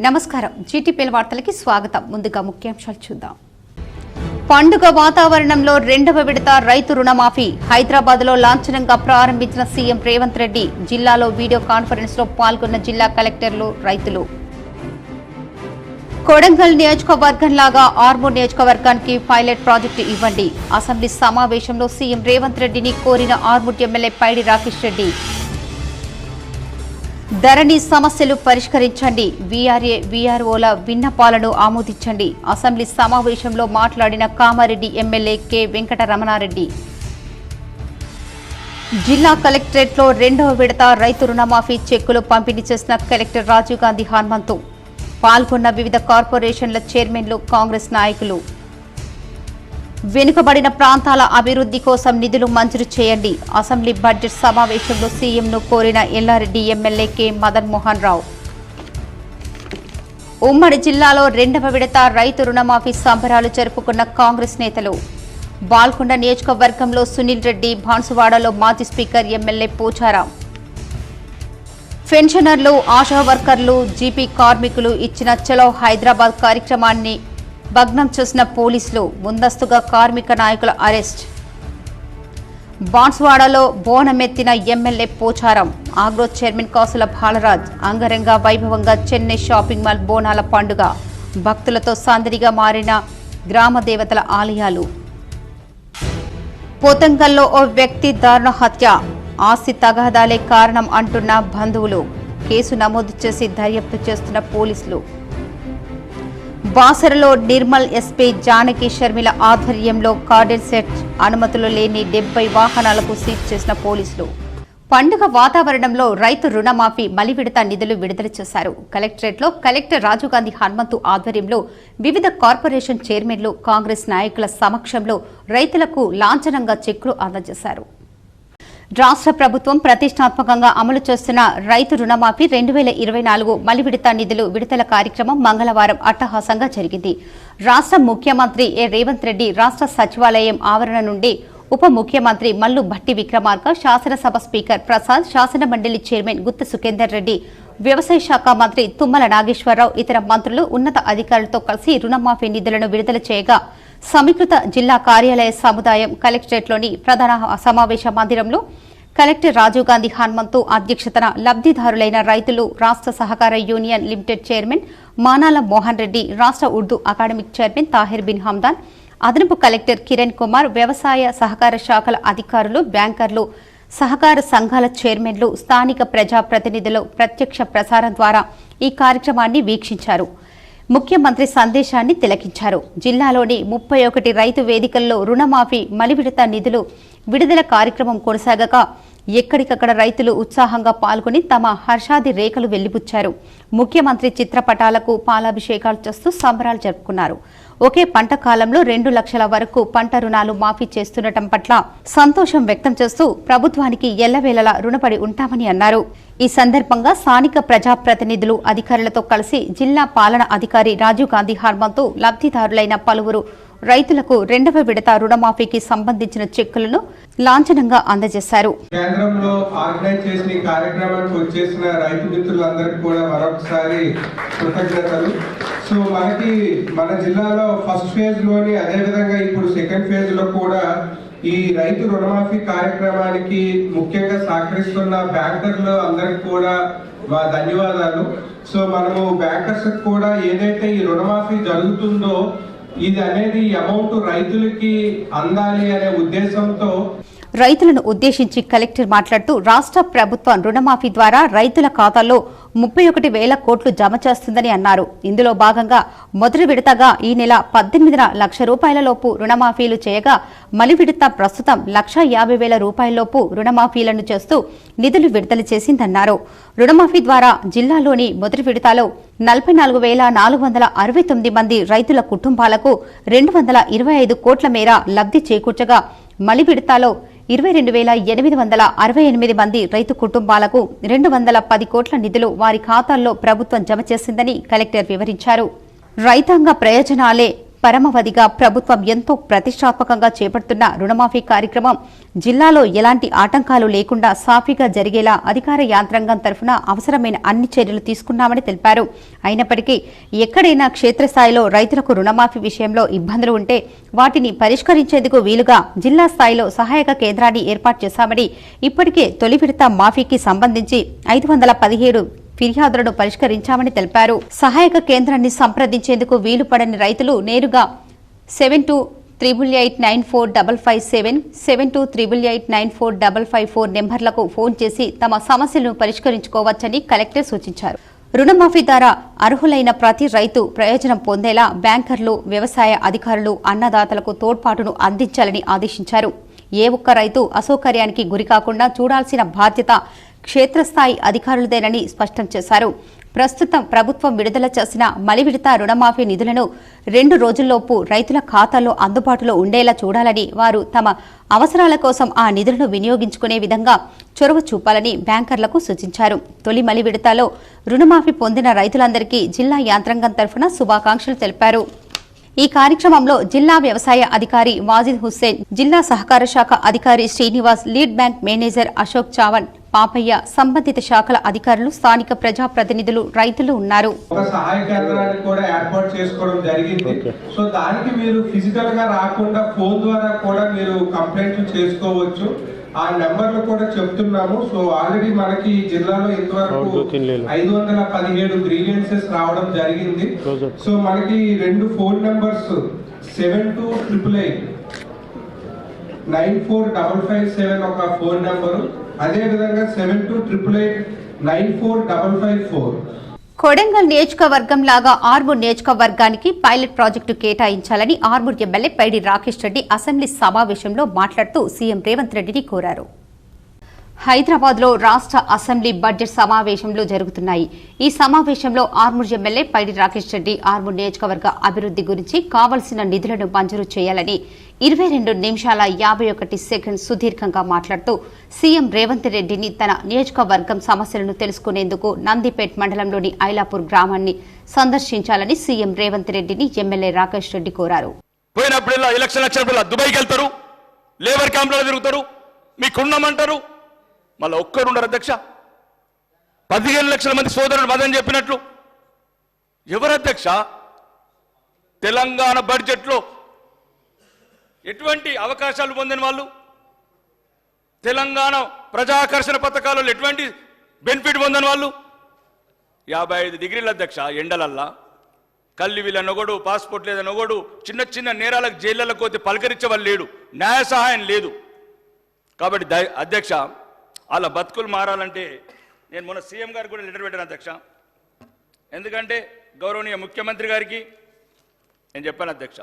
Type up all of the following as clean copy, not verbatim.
నమస్కారం జీటీపీఎల్ వార్తలకి స్వాగతం. ముందుగా ముఖ్యాంశాలు చూద్దాం. పండుగ వాతావరణంలో రెండవ విడత రైతు రుణమాఫీ హైదరాబాద్లో లాంఛనంగా ప్రారంభించిన సీఎం రేవంత్ రెడ్డి. జిల్లాలో వీడియో కాన్ఫరెన్స్ లో పాల్గొన్న జిల్లా కలెక్టర్లు, రైతులు. కొడంగల్ నియోజకవర్గంలాగా ఆర్మూర్ నియోజకవర్గానికి పైలట్ ప్రాజెక్టు ఇవ్వండి. అసెంబ్లీ సమావేశంలో సీఎం రేవంత్ రెడ్డిని కోరిన ఆర్మూర్ ఎమ్మెల్యే పైడి రాకేష్ రెడ్డి. ధరణి సమస్యలు పరిష్కరించండి. వీఆర్ఏ, వీఆర్ఓల విన్నపాలను ఆమోదించండి. అసెంబ్లీ సమావేశంలో మాట్లాడిన కామారెడ్డి ఎమ్మెల్యే కె వెంకటరమణారెడ్డి. జిల్లా కలెక్టరేట్లో రెండవ విడత రైతు రుణమాఫీ చెక్కులు పంపిణీ చేసిన కలెక్టర్ రాజీవ్ గాంధీ హనుమంతు. పాల్గొన్న వివిధ కార్పొరేషన్ల చైర్మన్లు, కాంగ్రెస్ నాయకులు. వెనుకబడిన ప్రాంతాల అభివృద్ధి కోసం నిధులు మంజూరు చేయండి. అసెంబ్లీ బడ్జెట్ సమావేశంలో సీఎంను కోరిన ఎల్లారెడ్డి ఎమ్మెల్యే కె మదన్ మోహన్ రావు. ఉమ్మడి జిల్లాలో రెండవ విడత రైతు రుణమాఫీ సంబరాలు జరుపుకున్న కాంగ్రెస్ నేతలు. బాల్కొండ నియోజకవర్గంలో సునీల్ రెడ్డి, బాన్సువాడలో మాజీ స్పీకర్ ఎమ్మెల్యే పోచారం. పెన్షనర్లు, ఆశా వర్కర్లు, జీపీ కార్మికులు ఇచ్చిన చలో హైదరాబాద్ కార్యక్రమాన్ని భగ్నం చేసిన పోలీసులు. ముందస్తుగా కార్మిక నాయకుల అరెస్ట్. బాన్సువాడలో బోనమెత్తిన MLA Pocharam. Agro chairman Kasula Balraj. అంగరంగ వైభవంగా చెన్నై షాపింగ్ మాల్ బోనాల పండుగ. భక్తులతో సందడిగా మారిన గ్రామ దేవతల ఆలయాలు. పోతంగల్లో ఓ వ్యక్తి దారుణ హత్య. ఆస్తి తగాదాలే కారణం అంటున్న బంధువులు. కేసు నమోదు చేసి దర్యాప్తు చేస్తున్న పోలీసులు. బాసరలో నిర్మల్ ఎస్పీ జానకి షర్మిల ఆధ్వర్యంలో కార్డెన్ సెట్ అనుమతులు లేని 70 వాహనాలకు సీజ్ చేసిన పోలీసులు. పండుగ వాతావరణంలో రైతు రుణమాఫీ మలి విడత నిధులు విడుదల చేశారు. కలెక్టరేట్లో కలెక్టర్ రాజీవ్ గాంధీ హనుమంతు ఆధ్వర్యంలో వివిధ కార్పొరేషన్ చైర్మన్లు, కాంగ్రెస్ నాయకుల సమక్షంలో రైతులకు లాంఛనంగా చెక్కులు అందజేశారు. రాష్ట్ర ప్రభుత్వం ప్రతిష్టాత్మకంగా అమలు చేస్తున్న రైతు రుణమాఫీ 2024 మలి విడత నిధులు విడుదల కార్యక్రమం మంగళవారం అట్టహాసంగా జరిగింది. రాష్ట్ర ముఖ్యమంత్రి రేవంత్ రెడ్డి రాష్ట్ర సచివాలయం ఆవరణ నుండి ఉప ముఖ్యమంత్రి మల్లు భట్టి విక్రమార్క, శాసనసభ స్పీకర్ ప్రసాద్, శాసన మండలి చైర్మన్ గుత్త సుఖేందర్ రెడ్డి, వ్యవసాయ శాఖ మంత్రి తుమ్మల నాగేశ్వరరావు, ఇతర మంత్రులు, ఉన్నత అధికారులతో కలిసి రుణమాఫీ నిధులను విడుదల చేయగా సమీకృత జిల్లా కార్యాలయ సముదాయం కలెక్టరేట్లోని ప్రధాన సమావేశ మందిరంలో కలెక్టర్ రాజీవ్ గాంధీ హనుమంతు అధ్యక్షతన లబ్ధిదారులైన రైతులు, రాష్ట్ర సహకార union limited chairman Manala Mohan Reddy, రాష్ట్ర ఉర్దూ అకాడమిక్ చైర్మన్ తాహిర్ బిన్ హమ్దాన్, అదనపు కలెక్టర్ కిరణ్ కుమార్, వ్యవసాయ సహకార శాఖల అధికారులు, బ్యాంకర్లు, సహకార సంఘాల చైర్మన్లు, స్థానిక ప్రజాప్రతినిధులు ప్రత్యక్ష ప్రసారం ద్వారా ఈ కార్యక్రమాన్ని వీక్షించారు. ముఖ్యమంత్రి సందేశాన్ని తిలకించారు. జిల్లాలోని 31 రైతు వేదికల్లో రుణమాఫీ మలి విడత నిధులు విడుదల కార్యక్రమం కొనసాగగా ఎక్కడికక్కడ రైతులు ఉత్సాహంగా పాల్గొని తమ హర్షాది రేఖలు వెళ్లిబుచ్చారు. ముఖ్యమంత్రి చిత్రపటాలకు పాలాభిషేకాలు చేస్తూ సంబరాలు జరుపుకున్నారు. ఒకే పంట కాలంలో 2 లక్షల వరకు పంట రుణాలు మాఫీ చేస్తుండటం పట్ల సంతోషం వ్యక్తం చేస్తూ ప్రభుత్వానికి ఎల్లవేళలా రుణపడి ఉంటామని అన్నారు. ఈ సందర్భంగా స్థానిక ప్రజాప్రతినిధులు, అధికారులతో కలిసి జిల్లా పాలన అధికారి రాజీవ్ గాంధీ హనుమంతు లబ్ధిదారులైన పలువురు రైతులకు రెండవ విడత రుణమాఫీకి సంబంధించిన చెక్కులను లాంఛనంగా అందజేశారు. కేంద్రంలో ఆర్గనైజ్ చేసిన ఈ కార్యక్రమానికి వచ్చేసిన రైతు మిత్రులందరికీ కూడా మరొకసారి కృతజ్ఞతలు. సో మన జిల్లాలో ఫస్ట్ ఫేజ్ లోని, అదేవిధంగా ఇప్పుడు సెకండ్ ఫేజ్ లో కూడా ఈ రైతు రుణమాఫీ కార్యక్రమానికి ముఖ్యంగా సహకరిస్తున్న బ్యాంకర్లు అందరికి కూడా మా ధన్యవాదాలు. సో మనము బ్యాంకర్స్ కూడా ఏదైతే ఈ రుణమాఫీ జరుగుతుందో ఇది అనేది అమౌంట్ రైతులకి అందాలి అనే ఉద్దేశంతో రైతులను ఉద్దేశించి కలెక్టర్ మాట్లాడుతూ రాష్ట్ర ప్రభుత్వం రుణమాఫీ ద్వారా రైతుల ఖాతాల్లో 31,000 కోట్లు జమ చేస్తుందని అన్నారు. ఇందులో భాగంగా మొదటి విడతగా ఈ నెల 18న ₹1,00,000 రుణమాఫీలు చేయగా మలి విడత ప్రస్తుతం ₹150,000 రుణమాఫీలను చేస్తూ నిధులు విడుదల చేసిందన్నారు. రుణమాఫీ ద్వారా జిల్లాలోని మొదటి విడతలో 44,469 మంది రైతుల కుటుంబాలకు 225 కోట్ల మేర లబ్ధి చేకూర్చగా మలి విడతలో 22,868 మంది రైతు కుటుంబాలకు 210 కోట్ల నిధులు వారి ఖాతాల్లో ప్రభుత్వం జమ చేసిందని కలెక్టర్ వివరించారు. రైతాంగ ప్రయోజనాలే పరమవధిగా ప్రభుత్వం ఎంతో ప్రతిష్టాత్మకంగా చేపడుతున్న రుణమాఫీ కార్యక్రమం జిల్లాలో ఎలాంటి ఆటంకాలు లేకుండా సాఫీగా జరిగేలా అధికార యంత్రాంగం తరఫున అవసరమైన అన్ని చర్యలు తీసుకున్నామని తెలిపారు. అయినప్పటికీ ఎక్కడైనా క్షేత్రస్థాయిలో రైతులకు రుణమాఫీ విషయంలో ఇబ్బందులు ఉంటే వాటిని పరిష్కరించేందుకు వీలుగా జిల్లా స్థాయిలో సహాయక కేంద్రాన్ని ఏర్పాటు చేశామని, ఇప్పటికే తొలి విడత మాఫీకి సంబంధించి 517 ఫిర్యాదులను పరిష్కరించామని తెలిపారు. సహాయక కేంద్రాన్ని సంప్రదించేందుకు వీలు పడని రైతులు నేరుగా 7288894557, 7288894554 నెంబర్లకు ఫోన్ చేసి తమ సమస్యలను పరిష్కరించుకోవచ్చని కలెక్టర్ సూచించారు. రుణమాఫీ ద్వారా అర్హులైన ప్రతి రైతు ప్రయోజనం పొందేలా బ్యాంకర్లు, వ్యవసాయ అధికారులు, అన్నదాతలకు తోడ్పాటును అందించాలని ఆదేశించారు. ఏ ఒక్క రైతు అసౌకర్యానికి గురికాకుండా చూడాల్సిన బాధ్యత క్షేత్రస్థాయి అధికారులదేనని స్పష్టం చేశారు. ప్రస్తుతం ప్రభుత్వం విడుదల చేసిన మలి విడత రుణమాఫీ నిధులను 2 రోజుల్లోపు రైతుల ఖాతాల్లో అందుబాటులో ఉండేలా చూడాలని, వారు తమ అవసరాల కోసం ఆ నిధులను వినియోగించుకునే విధంగా చొరవ చూపాలని బ్యాంకర్లకు సూచించారు. తొలి మలి విడతలో రుణమాఫీ పొందిన రైతులందరికీ జిల్లా యంత్రాంగం తరఫున శుభాకాంక్షలు తెలిపారు. ఈ కార్యక్రమంలో జిల్లా వ్యవసాయ అధికారి వాజిద్ హుస్సేన్, జిల్లా సహకార శాఖ అధికారి Srinivas, lead bank manager Ashok Chavan, Papaiah, సంబంధిత శాఖల అధికారులు, స్థానిక ప్రజాప్రతినిధులు, రైతులు ఉన్నారు. ఒక సహాయ కేంద్రాన్ని కూడా ఏర్పాటు చేసుకోవడం జరిగింది. సో దానికి మీరు ఫిజికల్ గా రాకుండా ఫోన్ ద్వారా కూడా మీరు కంప్లైంట్లు చేసుకోవచ్చు. ఆ నెంబర్లు కూడా చెప్తున్నాము. సో ఆల్రెడీ మనకి జిల్లాలో ఇంతవరకు 517 గ్రీవెన్సెస్ రావడం జరిగింది. సో మనకి 2 ఫోన్ నెంబర్స్ 7288945557 ఒక ఫోన్ నెంబరు, అదే విధంగా 7288894554. కొడంగల్ నియోజకవర్గం లాగా ఆర్మూర్ నియోజకవర్గానికి పైలట్ ప్రాజెక్టు కేటాయించాలని ఆర్మూర్ ఎమ్మెల్యే పైడి రాకేష్ రెడ్డి అసెంబ్లీ సమావేశంలో మాట్లాడుతూ సీఎం రేవంత్ రెడ్డిని కోరారు. హైదరాబాద్లో రాష్ట్ర అసెంబ్లీ బడ్జెట్ సమావేశంలో జరుగుతున్నాయి. ఈ సమావేశంలో ఆర్మూర్ ఎమ్మెల్యే పైడి రాకేష్ రెడ్డి ఆర్మూర్ నియోజకవర్గ అభివృద్ధి గురించి కావలసిన నిధులను మంజూరు చేయాలని 22 నిమిషాల 51 సెకండ్ సుదీర్ఘంగా మాట్లాడుతూ సీఎం రేవంత్ రెడ్డిని తన నియోజకవర్గం సమస్యలను తెలుసుకునేందుకు నందిపేట్ మండలంలోని ఐలాపూర్ గ్రామాన్ని సందర్శించాలని సీఎం రేవంత్ రెడ్డిని ఎమ్మెల్యే రాకేష్ రెడ్డి కోరారు. పోయినప్పుడల్లా ఎలక్షన్ వచ్చినప్పుడల్లా దుబాయ్కి వెళ్తారు, లేబర్ క్యాంప్లో తిరుగుతారు, మీకున్నామంటారు, మళ్ళీ ఒక్కరుండరు అధ్యక్ష. 15 లక్షల మంది సోదరులు మదని చెప్పినట్లు ఎవరు అధ్యక్ష? తెలంగాణ బడ్జెట్లో ఎటువంటి అవకాశాలు పొందిన వాళ్ళు, తెలంగాణ ప్రజాకర్షణ పథకాలలో ఎటువంటి బెనిఫిట్ పొందిన వాళ్ళు 55 డిగ్రీల అధ్యక్ష ఎండలల్లా కల్లి వీళ్ళ నొగడు, పాస్పోర్ట్ లేదా నొగడు, చిన్న చిన్న నేరాలకు జైళ్లకు పోతే పలకరించే వాళ్ళు లేడు, న్యాయ సహాయం లేదు. కాబట్టి అధ్యక్ష వాళ్ళ బతుకులు మారాలంటే నేను మొన్న సీఎం గారికి కూడా లెటర్ పెట్టాను అధ్యక్ష. ఎందుకంటే గౌరవనీయ ముఖ్యమంత్రి గారికి నేను చెప్పాను అధ్యక్ష,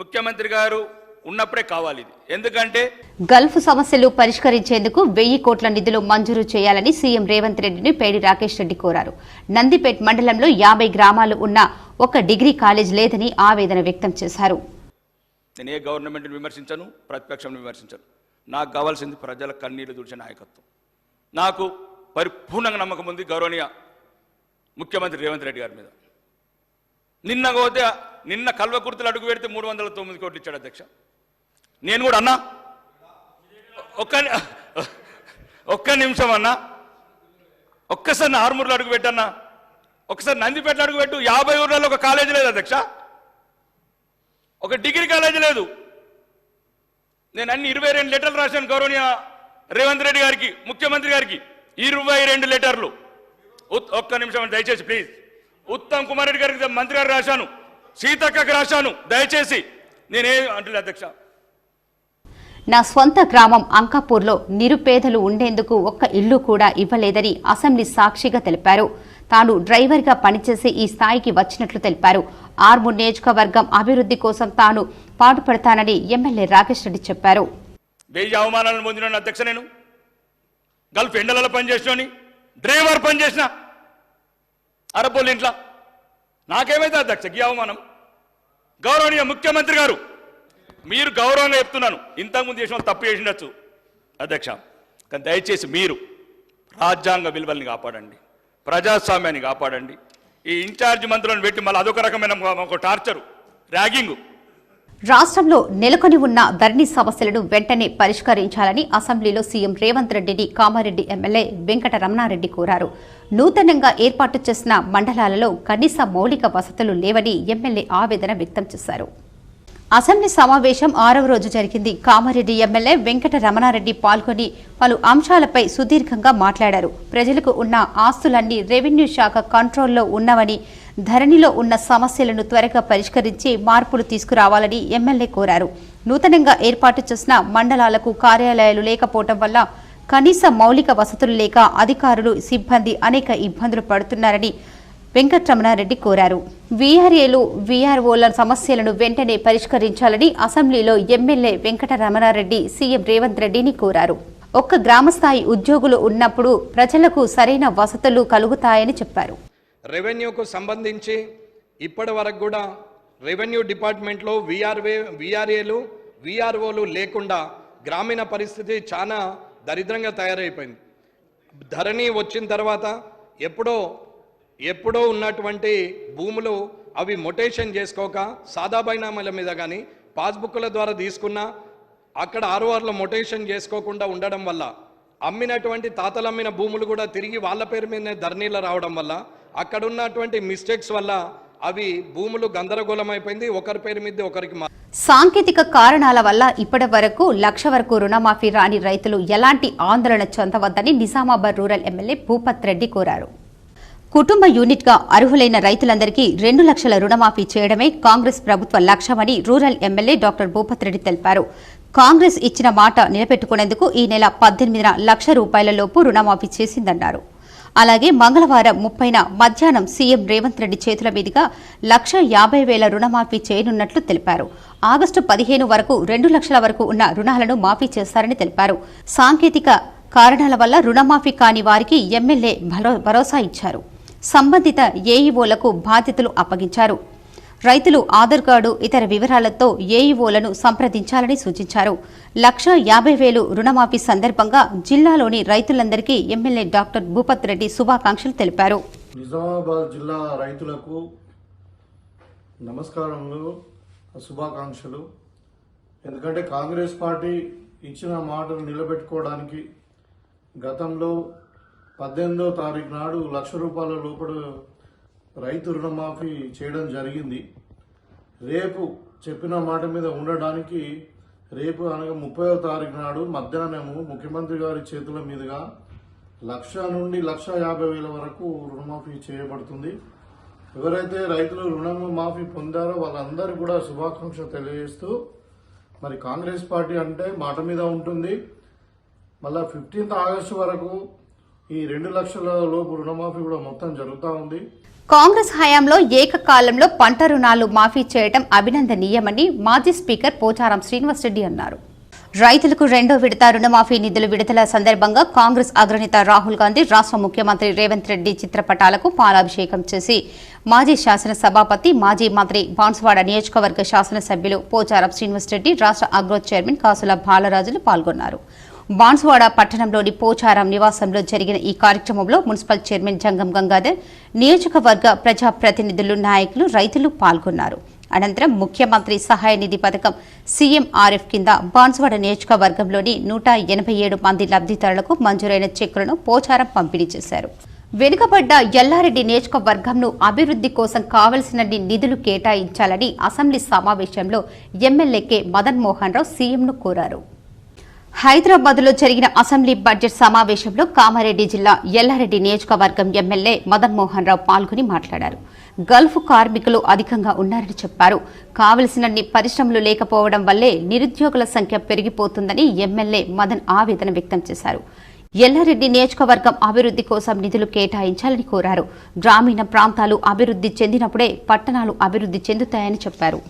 ముఖ్యమంత్రి గారు ఉన్నప్పుడే కావాలి ఇది. ఎందుకంటే గల్ఫ్ సమస్యలు పరిష్కరించేందుకు 1000 కోట్ల నిధులు మంజూరు చేయాలని సీఎం రేవంత్ రెడ్డిని పేడి రాకేష్ రెడ్డి కోరారు. నందిపేట్ మండలంలో 50 గ్రామాలు ఉన్న ఒక డిగ్రీ కాలేజ్ లేదని ఆవేదన వ్యక్తం చేశారు. నేను ఏ గవర్నమెంట్ని విమర్శించను, ప్రతిపక్షం విమర్శించను. నాకు కావాల్సింది ప్రజల కన్నీళ్లు తుడిచే నాయకత్వం. నాకు పరిపూర్ణంగా నమ్మకం ఉంది గౌరవనీయ ముఖ్యమంత్రి రేవంత్ రెడ్డి గారి మీద. నిన్న కల్వకుర్తులు అడుగు పెడితే 309 కోట్లు ఇచ్చాడు అధ్యక్ష. నేను కూడా అన్నా, ఒక్క నిమిషం అన్నా, ఒక్కసారి ఆర్మూర్లో అడుగు పెట్టన్నా, ఒకసారి నందిపేటలో అడుగు పెట్టు. 50 ఊర్లలో ఒక కాలేజీ లేదు అధ్యక్ష, ఒక డిగ్రీ కాలేజీ లేదు. నేను అన్ని 22 లెటర్లు రాశాను గౌరవనీయ రేవంత్ రెడ్డి గారికి, ముఖ్యమంత్రి గారికి 22 లెటర్లు. ఒక్క నిమిషం దయచేసి ప్లీజ్. ఉత్తమ్ కుమార్ రెడ్డి గారికి మంత్రి గారు రాశాను, సీతక్కకి రాశాను. దయచేసి నేనే అంటున్నా అధ్యక్ష. నా స్వంత గ్రామం అంకాపూర్లో నిరుపేదలు ఉండేందుకు ఒక్క ఇల్లు కూడా ఇవ్వలేదని అసెంబ్లీ సాక్షిగా తెలిపారు. తాను డ్రైవర్గా పనిచేసి ఈ స్థాయికి వచ్చినట్లు తెలిపారు. ఆర్మూర్ నియోజకవర్గం అభివృద్ధి కోసం తాను పాటుపడతానని ఎమ్మెల్యే రాకేష్ రెడ్డి చెప్పారు. 1000 అవమానాలను పొందిన అధ్యక్ష, నేను గల్ఫ్ ఎండలలో పనిచేసినోని, డ్రైవర్ పనిచేసిన అరబోలు ఇంట్లో నాకేమైతే అధ్యక్ష ఈ అవమానం? గౌరవనీయ ముఖ్యమంత్రి గారు, మీరు గౌరవంగా చెప్తున్నాను, ఇంతకుముందు చేసిన తప్పు చేసిండొచ్చు అధ్యక్ష, కానీ దయచేసి మీరు రాజ్యాంగ విలువల్ని కాపాడండి, ప్రజాస్వామ్యాన్ని కాపాడండి. ఈ ఇన్ఛార్జ్ మంత్రులను పెట్టి మళ్ళీ అదొక రకమైన ఒక టార్చరు, ర్యాగింగ్. రాష్ట్రంలో నెలకొని ఉన్న ధరణి సమస్యలను వెంటనే పరిష్కరించాలని అసెంబ్లీలో సీఎం రేవంత్ రెడ్డిని కామారెడ్డి ఎమ్మెల్యే వెంకట రమణారెడ్డి కోరారు. నూతనంగా ఏర్పాటు చేసిన మండలాలలో కనీస మౌలిక వసతులు లేవని ఎమ్మెల్యే ఆవేదన వ్యక్తం చేశారు. అసెంబ్లీ సమావేశం 6వ రోజు జరిగింది. కామారెడ్డి ఎమ్మెల్యే వెంకట రమణారెడ్డి పాల్గొని పలు అంశాలపై సుదీర్ఘంగా మాట్లాడారు. ప్రజలకు ఉన్న ఆస్తులన్నీ రెవెన్యూ శాఖ కంట్రోల్లో ఉన్నవని, ధరణిలో ఉన్న సమస్యలను త్వరగా పరిష్కరించి మార్పులు తీసుకురావాలని ఎమ్మెల్యే కోరారు. నూతనంగా ఏర్పాటు చేసిన మండలాలకు కార్యాలయాలు లేకపోవడం వల్ల కనీస మౌలిక వసతులు లేక అధికారులు, సిబ్బంది అనేక ఇబ్బందులు పడుతున్నారని వెంకటరమణారెడ్డి కోరారు. వీఆర్ఏలు, వీఆర్ఓల సమస్యలను వెంటనే పరిష్కరించాలని అసెంబ్లీలో ఎమ్మెల్యే వెంకటరమణారెడ్డి సీఎం రేవంత్ రెడ్డిని కోరారు. ఒక్క గ్రామస్థాయి ఉద్యోగులు ఉన్నప్పుడు ప్రజలకు సరైన వసతులు కలుగుతాయని చెప్పారు. రెవెన్యూకు సంబంధించి ఇప్పటి వరకు కూడా రెవెన్యూ డిపార్ట్మెంట్లో వీఆర్ఏలు, వీఆర్ఓలు లేకుండా గ్రామీణ పరిస్థితి చాలా దరిద్రంగా తయారైపోయింది. ధరణి వచ్చిన తర్వాత ఎప్పుడో ఉన్నటువంటి భూములు అవి మొటేషన్ చేసుకోక సాదా బైనామాల మీద కానీ పాస్బుక్ల ద్వారా తీసుకున్నా అక్కడ ఆర్ఓఆర్లో మొటేషన్ చేసుకోకుండా ఉండడం వల్ల అమ్మినటువంటి తాతలమ్మిన భూములు కూడా తిరిగి వాళ్ళ పేరు మీదనే ధరణిలో రావడం వల్ల అక్కడ ఉన్నటువంటి మిస్టేక్స్ వల్ల అవి భూములు గందరగోళం అయిపోయింది. ఒకరి పేరు మీద ఒకరికి. సాంకేతిక కారణాల వల్ల ఇప్పటి వరకు 1,00,000 వరకు రుణమాఫీ రాని రైతులు ఎలాంటి ఆందోళన చెందవద్దని నిజామాబాద్ రూరల్ ఎమ్మెల్యే భూపత్ రెడ్డి కోరారు. కుటుంబ యూనిట్గా అర్హులైన రైతులందరికీ 2 లక్షల రుణమాఫీ చేయడమే కాంగ్రెస్ ప్రభుత్వ లక్ష్యమని rural MLA doctor Bhupat Reddy తెలిపారు. కాంగ్రెస్ ఇచ్చిన మాట నిలబెట్టుకునేందుకు ఈ నెల 18న ₹1,00,000 రుణమాఫీ చేసిందన్నారు. అలాగే మంగళవారం 30న మధ్యాహ్నం సీఎం రేవంత్ రెడ్డి చేతుల మీదుగా 1,50,000 రుణమాఫీ చేయనున్నట్లు తెలిపారు. ఆగస్టు 15 వరకు 2 లక్షల వరకు ఉన్న రుణాలను మాఫీ చేస్తారని తెలిపారు. సాంకేతిక కారణాల వల్ల రుణమాఫీ కాని వారికి ఎమ్మెల్యే భరోసా ఇచ్చారు. సంబంధిత ఏఈఓలకు బాధ్యతలు అప్పగించారు. రైతులు ఆధార్ కార్డు, ఇతర వివరాలతో ఏఈఓలను సంప్రదించాలని సూచించారు. 1,50,000 రుణమాఫీ సందర్భంగా జిల్లాలోని రైతులందరికీ ఎమ్మెల్యే డాక్టర్ భూపత్ రెడ్డి శుభాకాంక్షలు తెలిపారు. నిజామాబాద్ జిల్లా రైతులకు నమస్కారములు, శుభాకాంక్షలు. ఎందుకంటే కాంగ్రెస్ పార్టీ ఇచ్చిన మాటను నిలబెట్టుకోవడానికి గతంలో 18వ తారీఖు నాడు ₹1,00,000 లోపల రైతు రుణమాఫీ చేయడం జరిగింది. రేపు చెప్పిన మాట మీద ఉండడానికి రేపు అనగా 30వ తారీఖు నాడు మధ్యాహ్నము ముఖ్యమంత్రి గారి చేతుల మీదుగా 1,00,000 నుండి 1,50,000 వరకు రుణమాఫీ చేయబడుతుంది. ఎవరైతే రైతులు రుణమాఫీ పొందారో వాళ్ళందరూ కూడా శుభాకాంక్షలు తెలియజేస్తూ, మరి కాంగ్రెస్ పార్టీ అంటే మాట మీద ఉంటుంది. మళ్ళా 15th ఆగస్టు వరకు ఈ 2 లక్షల లోపు రుణమాఫీ కూడా మొత్తం జరుగుతూ ఉంది. కాంగ్రెస్ హయాంలో ఏకకాలంలో పంట రుణాలు మాఫీ చేయడం అభినందనీయమని మాజీ స్పీకర్ పోచారం శ్రీనివాసరెడ్డి అన్నారు. రైతులకు 2వ విడత రుణమాఫీ నిధులు విడుదల సందర్భంగా కాంగ్రెస్ అగ్రనేత రాహుల్ గాంధీ రాష్ట్ర ముఖ్యమంత్రి రేవంత్ రెడ్డి చిత్రపటాలకు పాలాభిషేకం చేసి మాజీ శాసనసభాపతి, మాజీ మంత్రి, బాన్సువాడ నియోజకవర్గ శాసనసభ్యులు పోచారం శ్రీనివాసరెడ్డి, రాష్ట్ర అగ్రో చైర్మన్ కాసుల బాలరాజులు పాల్గొన్నారు. బాన్సువాడ పట్టణంలోని పోచారం నివాసంలో జరిగిన ఈ కార్యక్రమంలో మున్సిపల్ చైర్మన్ జంగం గంగాధర్, నియోజకవర్గ ప్రజాప్రతినిధులు, నాయకులు, రైతులు పాల్గొన్నారు. అనంతరం ముఖ్యమంత్రి సహాయ నిధి పథకం సీఎంఆర్ఎఫ్ కింద బాన్సువాడ నియోజకవర్గంలోని 187 మంది లబ్ధిదారులకు మంజూరైన చెక్కులను పోచారం పంపిణీ చేశారు. వెనుకబడ్డ ఎల్లారెడ్డి నియోజకవర్గంను అభివృద్ధి కోసం కావలసినన్ని నిధులు కేటాయించాలని అసెంబ్లీ సమావేశంలో ఎమ్మెల్యే కె మదన్ మోహన్ రావు సీఎంను కోరారు. హైదరాబాద్లో జరిగిన అసెంబ్లీ బడ్జెట్ సమావేశంలో కామారెడ్డి జిల్లా ఎల్లారెడ్డి నియోజకవర్గం ఎమ్మెల్యే మదన్ మోహన్ రావు పాల్గొని మాట్లాడారు. గల్ఫ్ కార్మికులు అధికంగా ఉన్నారని చెప్పారు. కావలసినన్ని పరిశ్రమలు లేకపోవడం వల్లే నిరుద్యోగుల సంఖ్య పెరిగిపోతుందని ఎమ్మెల్యే మదన్ ఆవేదన వ్యక్తం చేశారు. ఎల్లారెడ్డి నియోజకవర్గం అభివృద్ధి కోసం నిధులు కేటాయించాలని కోరారు. గ్రామీణ ప్రాంతాలు అభివృద్ధి చెందినప్పుడే పట్టణాలు అభివృద్ధి చెందుతాయని చెప్పారు.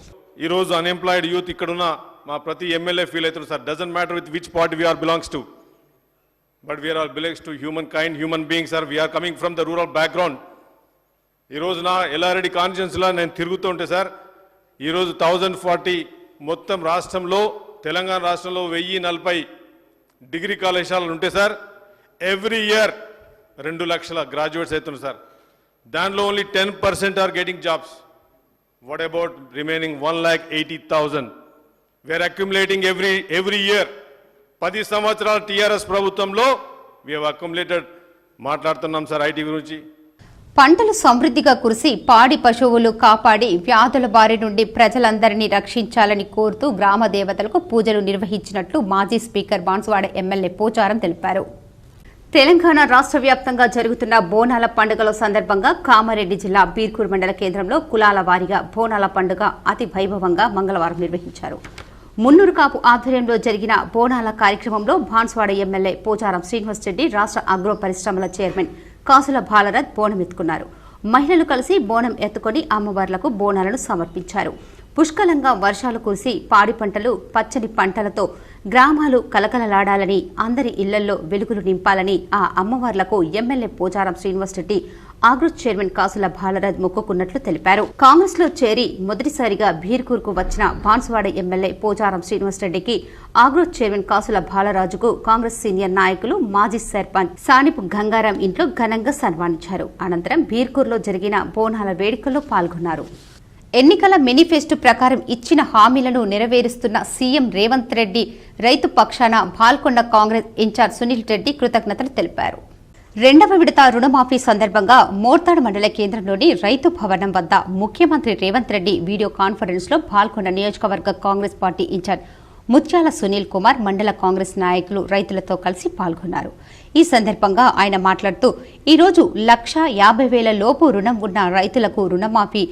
ఈ రోజు అన్ఎంప్లాయిడ్ యూత్ ఇక్కడున్న మా ప్రతి ఎమ్మెల్యే ఫీల్ అవుతారు sir. Doesn't matter with which party we are belongs to, but we are all belongs to human kind, human being sir. We are coming from the rural background. ఈరోజు నా ఎల్లారెడ్డి కాన్స్టిట్యున్సీలో నేను తిరుగుతూ ఉంటే సార్, ఈరోజు 1040 మొత్తం రాష్ట్రంలో, తెలంగాణ రాష్ట్రంలో 1040 డిగ్రీ కళాశాలలు ఉంటే సార్, ఎవ్రీ ఇయర్ 2 లక్షల గ్రాడ్యుయేట్స్ అవుతున్నారు సార్. దానిలో only 10% are getting jobs. What about remaining 1,80,000? We are accumulating every year. 10 సంవత్సరాల టీఆర్ఎస్ ప్రభుత్వంలో we have accumulated. మాట్లాడుతున్నాం సార్ ఐటీ గురించి. పంటలు సమృద్ధిగా కురిసి పాడి పశువులు కాపాడి వ్యాధుల బారి నుండి ప్రజలందరినీ రక్షించాలని కోరుతూ గ్రామ దేవతలకు పూజలు నిర్వహించినట్లు మాజీ స్పీకర్ బాన్సువాడ ఎమ్మెల్యే పోచారం తెలిపారు. తెలంగాణ రాష్ట్ర వ్యాప్తంగా జరుగుతున్న బోనాల పండుగల సందర్భంగా కామారెడ్డి జిల్లా బీర్కూర్ మండల కేంద్రంలో కులాల వారీగా బోనాల పండుగ అతి వైభవంగా మంగళవారం నిర్వహించారు. మున్నూరు కాపు ఆధ్వర్యంలో జరిగిన బోనాల కార్యక్రమంలో బాన్సువాడ ఎమ్మెల్యే పోచారం శ్రీనివాస్ రెడ్డి, రాష్ట్ర అగ్రో పరిశ్రమల చైర్మన్ కాసుల బాలరథ్ బోనం ఎత్తుకున్నారు. మహిళలు కలిసి బోనం ఎత్తుకొని అమ్మవార్లకు బోనాలను సమర్పించారు. పుష్కలంగా వర్షాలు కురిసి పాడి పంటలు పచ్చని పంటలతో గ్రామాలు కలకలలాడాలని, అందరి ఇళ్లలో వెలుగులు నింపాలని ఆ అమ్మవార్లకు MLA Pocharam Srinivas Reddy agro chairman కాసుల బాలరథ్ మొక్కుకున్నట్లు తెలిపారు. కాంగ్రెస్ లో చేరి మొదటిసారిగా బీర్కూర్కు వచ్చిన బాన్సువాడ ఎమ్మెల్యే పోచారం శ్రీనివాస్ రెడ్డికి ఆగ్రో చైర్మన్ కాసుల బాలరాజుకు కాంగ్రెస్ సీనియర్ నాయకులు మాజీ సర్పంచ్ సానిపు గంగారాం ఇంట్లో ఘనంగా సన్మానించారు. అనంతరం బీర్కూర్లో జరిగిన బోనాల వేడుకల్లో పాల్గొన్నారు. ఎన్నికల మేనిఫెస్టో ప్రకారం ఇచ్చిన హామీలను నెరవేరుస్తున్న సీఎం రేవంత్ రెడ్డి రైతు పక్షాన బాల్కొండ కాంగ్రెస్ ఇన్ఛార్జ్ సునీల్ రెడ్డి కృతజ్ఞతలు తెలిపారు. రెండవ విడత రుణమాఫీ సందర్భంగా మోర్తాడ్ మండల కేంద్రంలోని రైతు భవనం వద్ద ముఖ్యమంత్రి రేవంత్ రెడ్డి వీడియో కాన్ఫరెన్స్ లో బాల్కొండ నియోజకవర్గ కాంగ్రెస్ పార్టీ ఇన్ఛార్జ్ ముత్యాల సునీల్ కుమార్, మండల కాంగ్రెస్ నాయకులు రైతులతో కలిసి పాల్గొన్నారు. ఈ సందర్భంగా ఆయన మాట్లాడుతూ ఈరోజు 1,50,000 లోపు రుణం ఉన్న రైతులకు రుణమాఫీ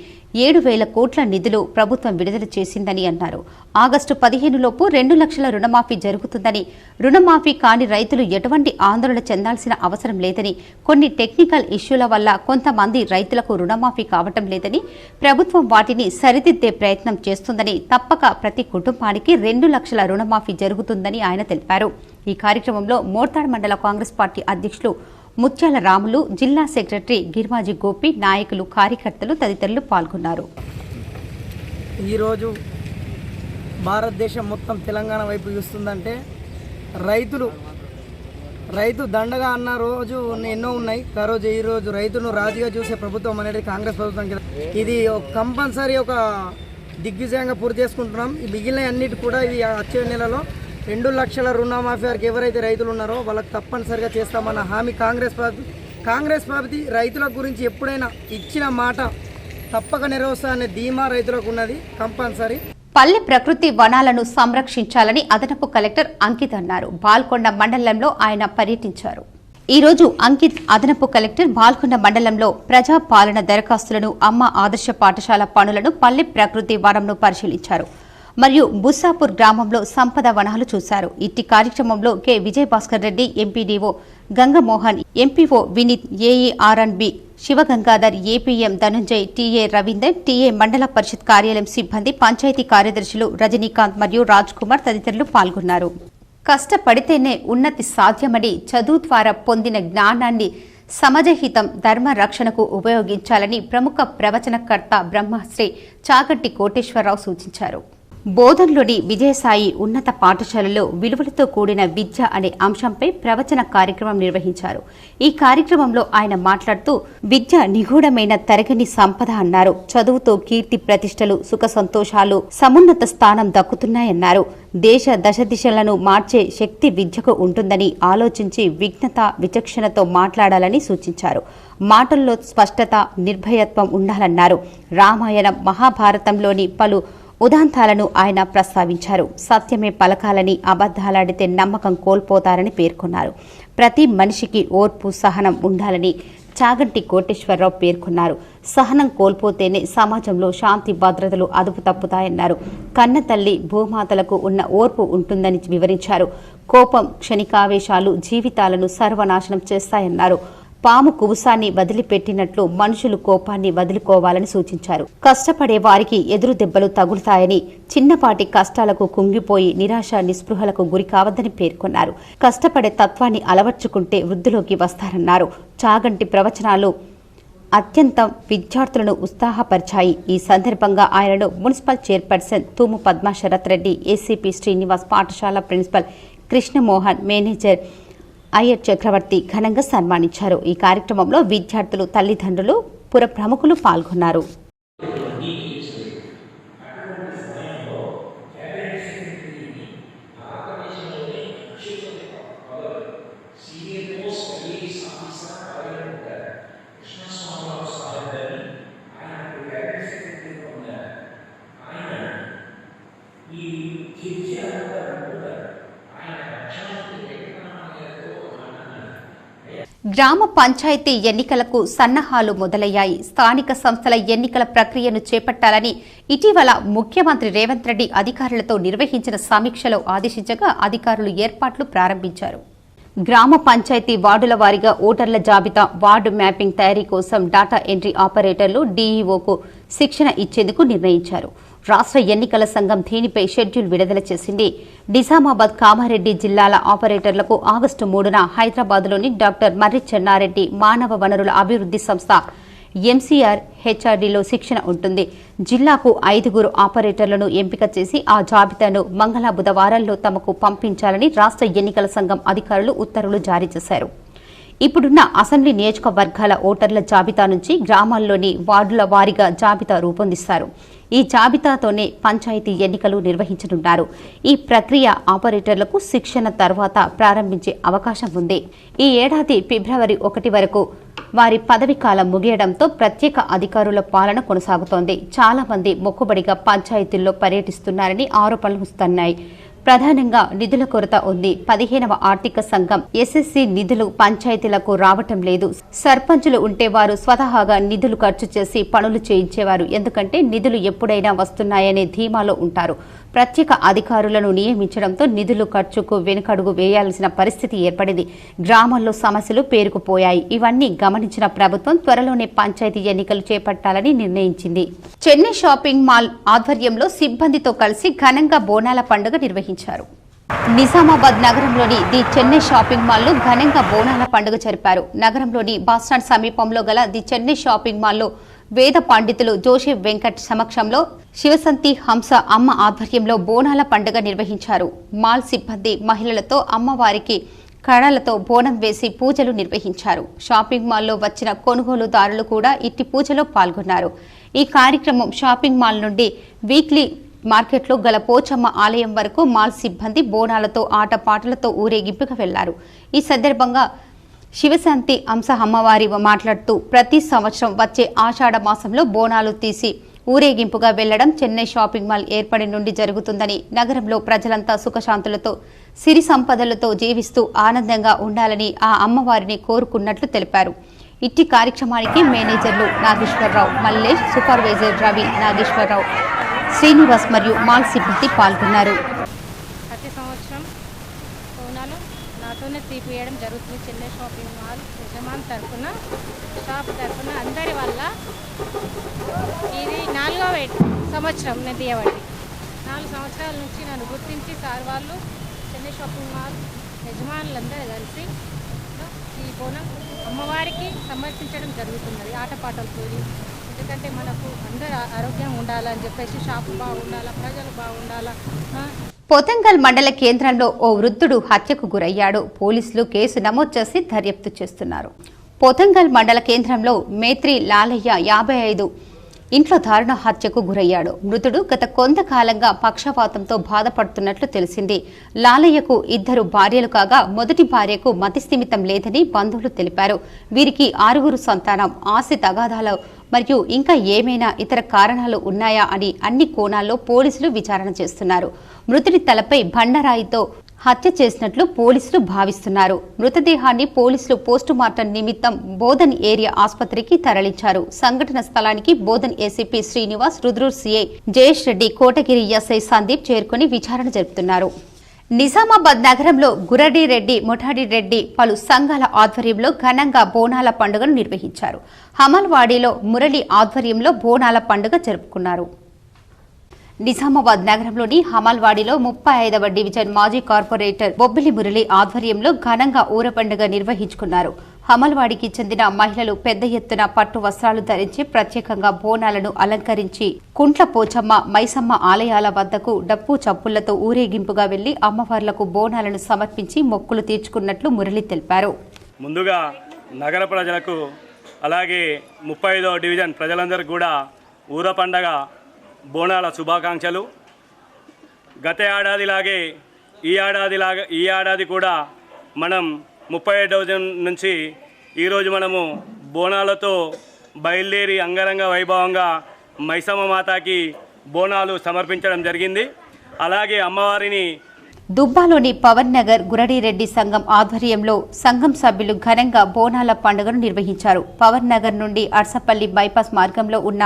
7,000 కోట్ల నిధులు ప్రభుత్వం విడుదల చేసిందని అన్నారు. ఆగస్టు 15 లోపు 2 లక్షల రుణమాఫీ జరుగుతుందని, రుణమాఫీ కాని రైతులు ఎటువంటి ఆందోళన చెందాల్సిన అవసరం లేదని, కొన్ని టెక్నికల్ ఇష్యూల వల్ల కొంతమంది రైతులకు రుణమాఫీ కావటం లేదని, ప్రభుత్వం వాటిని సరిదిద్దే ప్రయత్నం చేస్తుందని, తప్పక ప్రతి కుటుంబానికి 2 లక్షల రుణమాఫీ జరుగుతుందని ఆయన తెలిపారు. ఈ కార్యక్రమంలో మోర్తాడ్ మండల కాంగ్రెస్ పార్టీ అధ్యక్షులు ముత్యాల రాములు, జిల్లా సెక్రటరీ గిర్మాజీ గోపి, నాయకులు, కార్యకర్తలు తదితరులు పాల్గొన్నారు. ఈరోజు భారతదేశం మొత్తం తెలంగాణ వైపు చూస్తుందంటే రైతు దండగా అన్న రోజు ఎన్నో ఉన్నాయి. ఈరోజు రైతును రాజుగా చూసే ప్రభుత్వం అనేది కాంగ్రెస్ ప్రభుత్వం. ఇది కంపల్సరీ ఒక దిగ్విజయంగా పూర్తి చేసుకుంటున్నాం. ఈ మిగిలిన అన్నిటి కూడా ఇది వచ్చే నెలలో 2 లక్షల రుణమాఫీ వారికి ఎవరైతే రైతులు ఉన్నారో వాళ్ళకి తప్పనిసరిగా చేస్తామన్న హామీ కాంగ్రెస్ పార్టీ రైతుల గురించి ఎప్పుడైనా ఇచ్చిన మాట తప్పక నెరవేరుస్తామనే ధీమా రైతులకు ఉన్నది కంపల్సరీ. పల్లె ప్రకృతి వనాలను సంరక్షించాలని అదనపు కలెక్టర్ అంకిత్ అన్నారు. బాల్కొండ మండలంలో ఆయన పర్యటించారు. ఈ రోజు అంకిత్ అదనపు కలెక్టర్ బాల్కొండ మండలంలో ప్రజా పాలన దరఖాస్తులను, అమ్మ ఆదర్శ పాఠశాల పనులను, పల్లె ప్రకృతి వనంను పరిశీలించారు. మరియు బుస్సాపూర్ గ్రామంలో సంపద వనాలు చూశారు. ఇట్టి కార్యక్రమంలో K Vijayabhaskar Reddy, MPDO Gangamohan, MPO Vineeth, A E R N B Sivagangadhar, APM Dhananjay, TA Ravinder, TA మండల పరిషత్ కార్యాలయం సిబ్బంది, పంచాయతీ కార్యదర్శులు రజనీకాంత్ మరియు రాజ్ కుమార్ తదితరులు పాల్గొన్నారు. కష్టపడితేనే ఉన్నతి సాధ్యమని, చదువు ద్వారా పొందిన జ్ఞానాన్ని సమాజహితం, ధర్మ రక్షణకు ఉపయోగించాలని ప్రముఖ ప్రవచనకర్త బ్రహ్మశ్రీ చాగంటి కోటేశ్వరరావు సూచించారు. బోధన్లోని విజయసాయి ఉన్నత పాఠశాలలో విలువలతో కూడిన విద్య అనే అంశంపై ప్రవచన కార్యక్రమం నిర్వహించారు. ఈ కార్యక్రమంలో ఆయన మాట్లాడుతూ విద్య నిగూఢమైన తరగని సంపద అన్నారు. చదువుతో కీర్తి ప్రతిష్టలు, సుఖ సంతోషాలు, సమున్నత స్థానం దక్కుతున్నాయన్నారు. దేశ దశదిశలను మార్చే శక్తి విద్యకు ఉంటుందని ఆలోచించి విజ్ఞత, విచక్షణతో మాట్లాడాలని సూచించారు. మాటల్లో స్పష్టత, నిర్భయత్వం ఉండాలన్నారు. రామాయణం, మహాభారతంలోని పలు ఉదాంతాలను ఆయన ప్రస్తావించారు. సత్యమే పలకాలని, అబద్ధాలాడితే నమ్మకం కోల్పోతారని పేర్కొన్నారు. ప్రతి మనిషికి ఓర్పు, సహనం ఉండాలని చాగంటి కోటేశ్వరరావు పేర్కొన్నారు. సహనం కోల్పోతేనే సమాజంలో శాంతి భద్రతలు అదుపు తప్పుతాయన్నారు. కన్న తల్లి భూమాతలకు ఉన్న ఓర్పు ఉంటుందని వివరించారు. కోపం, క్షణికావేశాలు జీవితాలను సర్వనాశనం చేస్తాయన్నారు. పాము కుబుసాన్ని వదిలిపెట్టినట్లు మనుషులు కోపాన్ని వదులుకోవాలని సూచించారు. కష్టపడే వారికి ఎదురు దెబ్బలు తగులుతాయని, చిన్నపాటి కష్టాలకు కుంగిపోయి నిరాశ నిస్పృహలకు గురి కావద్దని పేర్కొన్నారు. కష్టపడే తత్వాన్ని అలవర్చుకుంటే వృద్ధిలోకి వస్తారన్నారు. చాగంటి ప్రవచనాలు అత్యంత విద్యార్థులను ఉత్సాహపరిచాయి. ఈ సందర్భంగా ఆయనను మున్సిపల్ చైర్పర్సన్ తూము పద్మా శరత్ రెడ్డి, ఏసీపీ శ్రీనివాస్, పాఠశాల ప్రిన్సిపల్ కృష్ణమోహన్, మేనేజర్ అయ్యర్ చక్రవర్తి ఘనంగా సన్మానించారు. ఈ కార్యక్రమంలో విద్యార్థులు, తల్లిదండ్రులు, పుర ప్రముఖులు పాల్గొన్నారు. గ్రామ పంచాయతీ ఎన్నికలకు సన్నాహాలు మొదలయ్యాయి. స్థానిక సంస్థల ఎన్నికల ప్రక్రియను చేపట్టాలని ఇటీవల ముఖ్యమంత్రి రేవంత్ రెడ్డి అధికారులతో నిర్వహించిన సమీక్షలో ఆదేశించగా అధికారులు ఏర్పాట్లు ప్రారంభించారు. గ్రామ పంచాయతీ వార్డుల వారీగా ఓటర్ల జాబితా, వార్డు మ్యాపింగ్ తయారీ కోసం డాటా ఎంట్రీ ఆపరేటర్లు, డీఈఓకు శిక్షణ ఇచ్చేందుకు నిర్ణయించారు. రాష్ట్ర ఎన్నికల సంఘం దీనిపై షెడ్యూల్ విడుదల చేసింది. నిజామాబాద్, కామారెడ్డి జిల్లాల ఆపరేటర్లకు ఆగస్టు 3న హైదరాబాద్లోని డాక్టర్ మర్రి చెన్నారెడ్డి మానవ వనరుల అభివృద్ధి సంస్థ ఎంసీఆర్ హెచ్ఆర్డీలో శిక్షణ ఉంటుంది. జిల్లాకు 5 ఆపరేటర్లను ఎంపిక చేసి ఆ జాబితాను మంగళ బుధవారాల్లో తమకు పంపించాలని రాష్ట్ర ఎన్నికల సంఘం అధికారులు ఉత్తర్వులు జారీ చేశారు. ఇప్పుడున్న అసెంబ్లీ నియోజకవర్గాల ఓటర్ల జాబితా నుంచి గ్రామాల్లోని వార్డుల వారీగా జాబితా రూపొందిస్తారు. ఈ జాబితాతోనే పంచాయతీ ఎన్నికలు నిర్వహించనున్నారు. ఈ ప్రక్రియ ఆపరేటర్లకు శిక్షణ తర్వాత ప్రారంభించే అవకాశం ఉంది. ఈ ఏడాది ఫిబ్రవరి 1 వరకు వారి పదవి కాలం ముగియడంతో ప్రత్యేక అధికారుల పాలన కొనసాగుతోంది. చాలా మంది మొక్కుబడిగా పంచాయతీల్లో పర్యటిస్తున్నారని ఆరోపణలు వస్తున్నాయి. ప్రధానంగా నిధుల కొరత ఉంది. 15వ ఆర్థిక సంఘం ఎస్ఎస్సి నిధులు పంచాయతీలకు రావటం లేదు. సర్పంచులు ఉంటే వారు స్వతహాగా నిధులు ఖర్చు చేసి పనులు చేయించేవారు. ఎందుకంటే నిధులు ఎప్పుడైనా వస్తున్నాయనే ధీమాలో ఉంటారు. ప్రత్యేక అధికారులను నియమించడంతో నిధులు ఖర్చుకు వెనుకడుగు వేయాల్సిన పరిస్థితి ఏర్పడింది. గ్రామాల్లో సమస్యలు పేరుకుపోయాయి. ఇవన్నీ గమనించిన ప్రభుత్వం త్వరలోనే పంచాయతీ ఎన్నికలు చేపట్టాలని నిర్ణయించింది. చెన్నై షాపింగ్ మాల్ ఆధ్వర్యంలో సిబ్బందితో కలిసి ఘనంగా బోనాల పండుగ నిర్వహించారు. నిజామాబాద్ నగరంలోని ది చెన్నై షాపింగ్ మాల్లో ఘనంగా బోనాల పండుగ జరిపారు. నగరంలోని బస్టాండ్ సమీపంలో గల ది చెన్నై షాపింగ్ మాల్లో వేద పండితులు జోషెఫ్ వెంకట్ సమక్షంలో శివసంతి హంస అమ్మ ఆధ్వర్యంలో బోనాల పండుగ నిర్వహించారు. మాల్ సిబ్బంది మహిళలతో అమ్మవారికి కళలతో బోనం వేసి పూజలు నిర్వహించారు. షాపింగ్ మాల్లో వచ్చిన కొనుగోలుదారులు కూడా ఇట్టి పూజలో పాల్గొన్నారు. ఈ కార్యక్రమం షాపింగ్ మాల్ నుండి వీక్లీ మార్కెట్లో గల పోచమ్మ ఆలయం వరకు మాల్ సిబ్బంది బోనాలతో ఆటపాటలతో ఊరేగింపుగా వెళ్లారు. ఈ సందర్భంగా శివశాంతి అంశ అమ్మవారి మాట్లాడుతూ ప్రతి సంవత్సరం వచ్చే ఆషాఢ మాసంలో బోనాలు తీసి ఊరేగింపుగా వెళ్లడం చెన్నై షాపింగ్ మాల్ ఏర్పడి నుండి జరుగుతుందని, నగరంలో ప్రజలంతా సుఖశాంతులతో సిరి సంపదలతో జీవిస్తూ ఆనందంగా ఉండాలని ఆ అమ్మవారిని కోరుకున్నట్లు తెలిపారు. ఇట్టి కార్యక్రమానికి మేనేజర్లు నాగేశ్వరరావు, మల్లేష్, సూపర్వైజర్ రవి, నాగేశ్వరరావు, శ్రీనివాస్ మరియు మాల్ సిబ్బంది పాల్గొన్నారు. ప్రతి సంవత్సరం బోనాలు నాతోనే తీపివేయడం జరుగుతుంది. చెన్నై షాపింగ్ మాల్ యజమాని తరఫున, షాప్ తరఫున అందరి వల్ల ఇది 4వ సంవత్సరం నేను తీయబడి. 4 సంవత్సరాల నుంచి నన్ను గుర్తించి సార్ వాళ్ళు చెన్నై షాపింగ్ మాల్ యజమానులందరూ కలిసి ఈ బోనం అమ్మవారికి సమర్పించడం జరుగుతున్నది ఆటపాటలతో. ఎందుకంటే మనకు అందరూ ఆరోగ్యంగా ఉండాలని చెప్పేసి, షాపు బాగుండాలా, ప్రజలు బాగుండాలా. పోతంగల్ మండల కేంద్రంలో ఓ వృద్ధుడు హత్యకు గురయ్యాడు. పోలీసులు కేసు నమోదు చేసి దర్యాప్తు చేస్తున్నారు. పోతంగల్ మండల కేంద్రంలో మేత్రి లాలయ్య 55 ఇంట్లో దారుణ హత్యకు గురయ్యాడు. మృతుడు గత కొంతకాలంగా పక్షవాతంతో బాధపడుతున్నట్లు తెలిసింది. లాలయ్యకు 2 భార్యలు కాగా మొదటి భార్యకు మతిస్థిమితం లేదని బంధువులు తెలిపారు. వీరికి 6 సంతానం. ఆస్తి తగాదాలు మరియు ఇంకా ఏమైనా ఇతర కారణాలు ఉన్నాయా అని అన్ని కోణాల్లో పోలీసులు విచారణ చేస్తున్నారు. మృతుడి తలపై బండరాయితో హత్య చేసినట్లు పోలీసులు భావిస్తున్నారు. మృతదేహాన్ని పోలీసులు పోస్టుమార్టం నిమిత్తం బోధన్ ఏరియా ఆసుపత్రికి తరలించారు. సంఘటన స్థలానికి Bodhan ACP Srinivas, Rudrur CI Jayesh Reddy, Kotagiri SI Sandeep చేరుకుని విచారణ జరుపుతున్నారు. నిజామాబాద్ నగరంలో గురడిరెడ్డి, ముఠాడిరెడ్డి పలు సంఘాల ఆధ్వర్యంలో ఘనంగా బోనాల పండుగను నిర్వహించారు. హమల్వాడిలో మురళి ఆధ్వర్యంలో బోనాల పండుగ జరుపుకున్నారు. నిజామాబాద్ నగరంలోని హమల్వాడిలో 35వ డివిజన్ మాజీ కార్పొరేటర్ బొబ్బిలి మురళి ఆధ్వర్యంలో ఘనంగా ఊర పండుగ నిర్వహించుకున్నారు. హమల్వాడికి చెందిన మహిళలు పెద్ద ఎత్తున పట్టు వస్త్రాలు ధరించి ప్రత్యేకంగా బోనాలను అలంకరించి కుంట్ల పోచమ్మ, మైసమ్మ ఆలయాల వద్దకు డప్పు చప్పులతో ఊరేగింపుగా వెళ్లి అమ్మవార్లకు బోనాలను సమర్పించి మొక్కులు తీర్చుకున్నట్లు మురళి తెలిపారు. ముందుగా నగర ప్రజలకు అలాగే 35వ డివిజన్ ప్రజలందరికీ కూడా ఊర పండగ బోనాల శుభాకాంక్షలు. గత ఏడాదిలాగే ఈ ఏడాది కూడా మనం 37వ డివిజన్ నుంచి ఈరోజు మనము బోనాలతో బయలుదేరి అంగరంగ వైభవంగా మైసమ్మ మాతాకి బోనాలు సమర్పించడం జరిగింది. అలాగే అమ్మవారిని దుబ్బాలోని పవన్ నగర్ గురడిరెడ్డి సంఘం ఆధ్వర్యంలో సంఘం సభ్యులు ఘనంగా బోనాల పండుగను నిర్వహించారు. పవన్ నగర్ నుండి అర్సపల్లి బైపాస్ మార్గంలో ఉన్న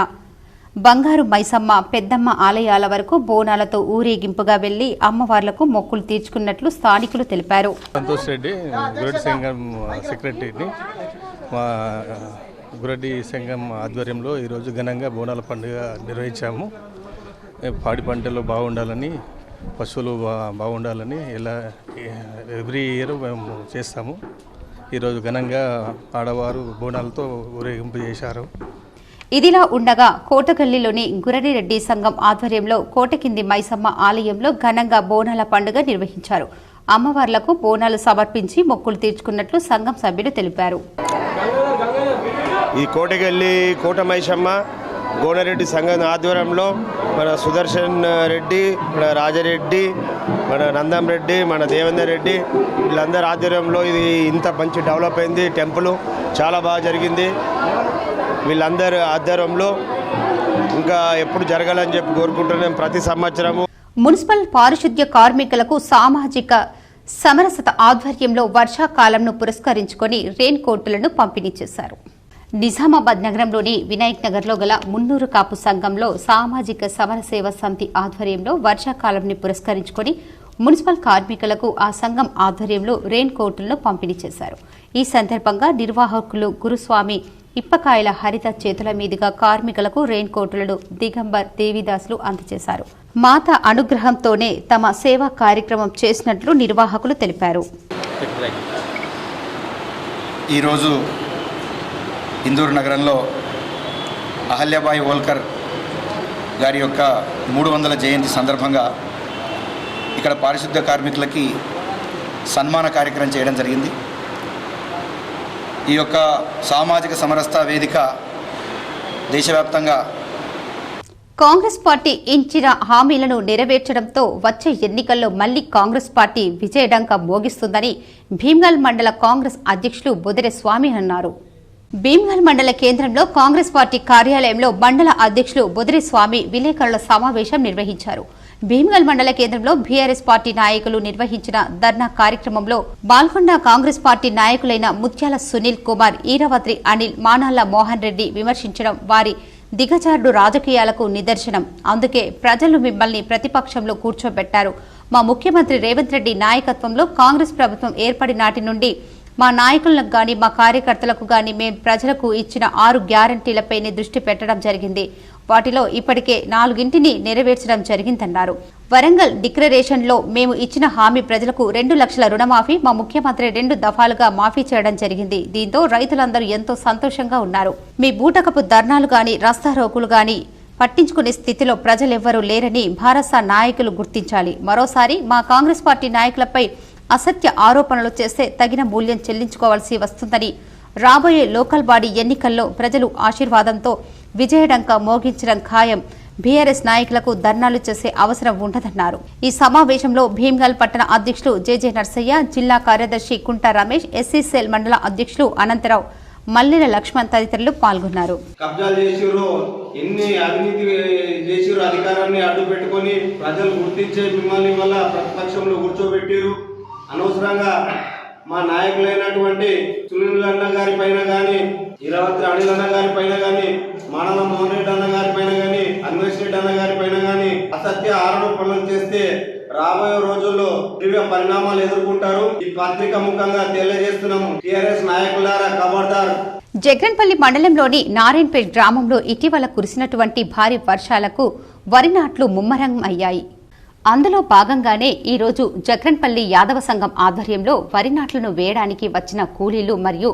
బంగారు మైసమ్మ పెద్దమ్మ ఆలయాల వరకు బోనాలతో ఊరేగింపుగా వెళ్లి అమ్మవార్లకు మొక్కులు తీర్చుకున్నట్లు స్థానికులు తెలిపారు. సంతోష్ రెడ్డి గురడి సంఘం సెక్రటరీని. మా గురడి సంఘం ఆధ్వర్యంలో ఈరోజు ఘనంగా బోనాల పండుగ నిర్వహించాము. పాడి పంటలు బాగుండాలని, పశువులు బాగుండాలని ఎవ్రీ ఇయర్ మేము చేస్తాము. ఈరోజు ఘనంగా ఆడవారు బోనాలతో ఊరేగింపు చేశారు. ఇదిలా ఉండగా కోటగల్లిలోని గురడిరెడ్డి సంఘం ఆధ్వర్యంలో కోటకింది మైసమ్మ ఆలయంలో ఘనంగా బోనాల పండుగ నిర్వహించారు. అమ్మవార్లకు బోనాలు సమర్పించి మొక్కులు తీర్చుకున్నట్లు సంఘం సభ్యులు తెలిపారు. ఈ కోటగల్లి కోట మైసమ్మ గోనరెడ్డి సంఘం ఆధ్వర్యంలో మన సుదర్శన్ రెడ్డి, మన రాజారెడ్డి, మన నందం రెడ్డి, మన దేవేందర్ రెడ్డి వీళ్ళందరి ఆధ్వర్యంలో ఇది ఇంత మంచి డెవలప్ అయింది. టెంపుల్ చాలా బాగా జరిగింది. వీళ్ళందరి ఆధ్వర్యంలో ఇంకా ఎప్పుడు జరగాలని చెప్పి కోరుకుంటున్నాం. ప్రతి సంవత్సరము మున్సిపల్ పారిశుద్ధ్య కార్మికులకు సామాజిక సమరసత ఆధ్వర్యంలో వర్షాకాలంను పురస్కరించుకొని రెయిన్ కోట్లను పంపిణీ చేశారు. నిజామాబాద్ నగరంలోని వినాయక్ నగర్లో గల మున్నూరు కాపు సంఘంలో సామాజిక సమరసేవ సమితి ఆధ్వర్యంలో వర్షాకాలంని పురస్కరించుకొని మున్సిపల్ కార్మికులకు ఆ సంఘం ఆధ్వర్యంలో రెయిన్ కోట్లను పంపిణీ చేశారు. ఈ సందర్భంగా నిర్వాహకులు గురుస్వామి ఇప్పకాయల హరిత చేతుల మీదుగా కార్మికులకు రెయిన్ కోట్లను దిగంబర్ దేవిదాసులు అందజేశారు. మాత అనుగ్రహంతోనే తమ సేవా కార్యక్రమం చేసినట్లు నిర్వాహకులు తెలిపారు. ఈరోజు ఇందూరు నగరంలో అహల్యాబాయి హోల్కర్ గారి యొక్క 300వ జయంతి సందర్భంగా ఇక్కడ పారిశుద్ధ్య కార్మికులకి సన్మాన కార్యక్రమం చేయడం జరిగింది. ఈ యొక్క సామాజిక సమరసత వేదిక దేశవ్యాప్తంగా కాంగ్రెస్ పార్టీ ఇచ్చిన హామీలను నెరవేర్చడంతో వచ్చే ఎన్నికల్లో మళ్లీ కాంగ్రెస్ పార్టీ విజయడంక మోగిస్తుందని భీమ్గల్ మండల కాంగ్రెస్ అధ్యక్షులు బొదిరె స్వామి అన్నారు. భీమ్గల్ మండల కేంద్రంలో కాంగ్రెస్ పార్టీ కార్యాలయంలో మండల అధ్యక్షులు బొదిరె స్వామి విలేకరుల సమావేశం నిర్వహించారు. భీమ్గల్ మండల కేంద్రంలో బీఆర్ఎస్ పార్టీ నాయకులు నిర్వహించిన ధర్నా కార్యక్రమంలో పాల్గొన్న కాంగ్రెస్ పార్టీ నాయకులైన ముత్యాల సునీల్ కుమార్, ఈరవత్రి అనిల్, మానాల మోహన్ రెడ్డి విమర్శించడం వారి దిగజారుడు రాజకీయాలకు నిదర్శనం. అందుకే ప్రజలు మిమ్మల్ని ప్రతిపక్షంలో కూర్చోబెట్టారు. మా ముఖ్యమంత్రి రేవంత్ రెడ్డి నాయకత్వంలో కాంగ్రెస్ ప్రభుత్వం ఏర్పడి నాటి నుండి మా నాయకులకు గాని మా కార్యకర్తలకు గాని మేము ప్రజలకు ఇచ్చిన 6 గ్యారంటీలపైనే దృష్టి పెట్టడం జరిగింది. వాటిలో ఇప్పటికే 4 నెరవేర్చడం జరిగిందన్నారు. వరంగల్ డిక్లరేషన్లో మేము ఇచ్చిన హామీ ప్రజలకు 2 లక్షల రుణమాఫీ మా ముఖ్యమంత్రి 2 దఫాలుగా మాఫీ చేయడం జరిగింది. దీంతో రైతులందరూ ఎంతో సంతోషంగా ఉన్నారు. మీ బూటకపు ధర్నాలు గాని రస్తారోకులు గాని పట్టించుకునే స్థితిలో ప్రజలెవ్వరూ లేరని భారత నాయకులు గుర్తించాలి. మరోసారి మా కాంగ్రెస్ పార్టీ నాయకులపై అసత్య ఆరోపణలు చేస్తే తగిన మూల్యం చెల్లించుకోవాల్సి వస్తుందని, రాబోయే లోకల్ బాడీ ఎన్నికల్లో ప్రజలు ఆశీర్వాదంతో విజయడంక మోగించడం ఖాయం. బీఆర్ఎస్ నాయకులకు ధర్నాలు చేసే అవసరం ఉండదన్నారు. ఈ సమావేశంలో భీమ్గల్ పట్టణ అధ్యక్షులు జేజే నర్సయ్య, జిల్లా కార్యదర్శి కుంట రమేష్, ఎస్సీ సెల్ మండల అధ్యక్షులు అనంతరావు, మల్లెల లక్ష్మణ్ తదితరులు పాల్గొన్నారు. కబ్జాలు చేసిర్రు, ఎన్ని అవినీతి చేసిర్రు, అధికారాన్ని అడ్డు పెట్టుకొని ప్రజలు గుర్తించే మిమ్మల్ని వల్ల ప్రతిపక్షంలో కూర్చోబెట్టిరు. అనవసరంగా మా నాయకులైనటువంటి సునీల్ అన్న గారి పైన కానీ, ఈరవత్రి అనిల్ అన్న గారి పైన కానీ, మానవ మోహన్ రెడ్డి అన్న గారి పైన కానీ, అన్వేష్ రెడ్డి అన్న గారి పైన కానీ అసత్య ఆరోపణలు చేస్తే రాబోయే రోజుల్లో తీవ్ర పరిణామాలు ఎదుర్కొంటారు. ఈ పత్రిక ముఖంగా తెలియజేస్తున్నాము. టీఆర్ఎస్ నాయకులారా ఖబర్దార్. జగన్పల్లి మండలంలోని నారాయణపేట్ గ్రామంలో ఇటీవల కురిసినటువంటి భారీ వర్షాలకు వరి నాట్లు ముమ్మరం అయ్యాయి. అందులో భాగంగానే ఈరోజు జగ్రన్పల్లి యాదవ సంఘం ఆధ్వర్యంలో వరి నాట్లను వేయడానికి వచ్చిన కూలీలు మరియు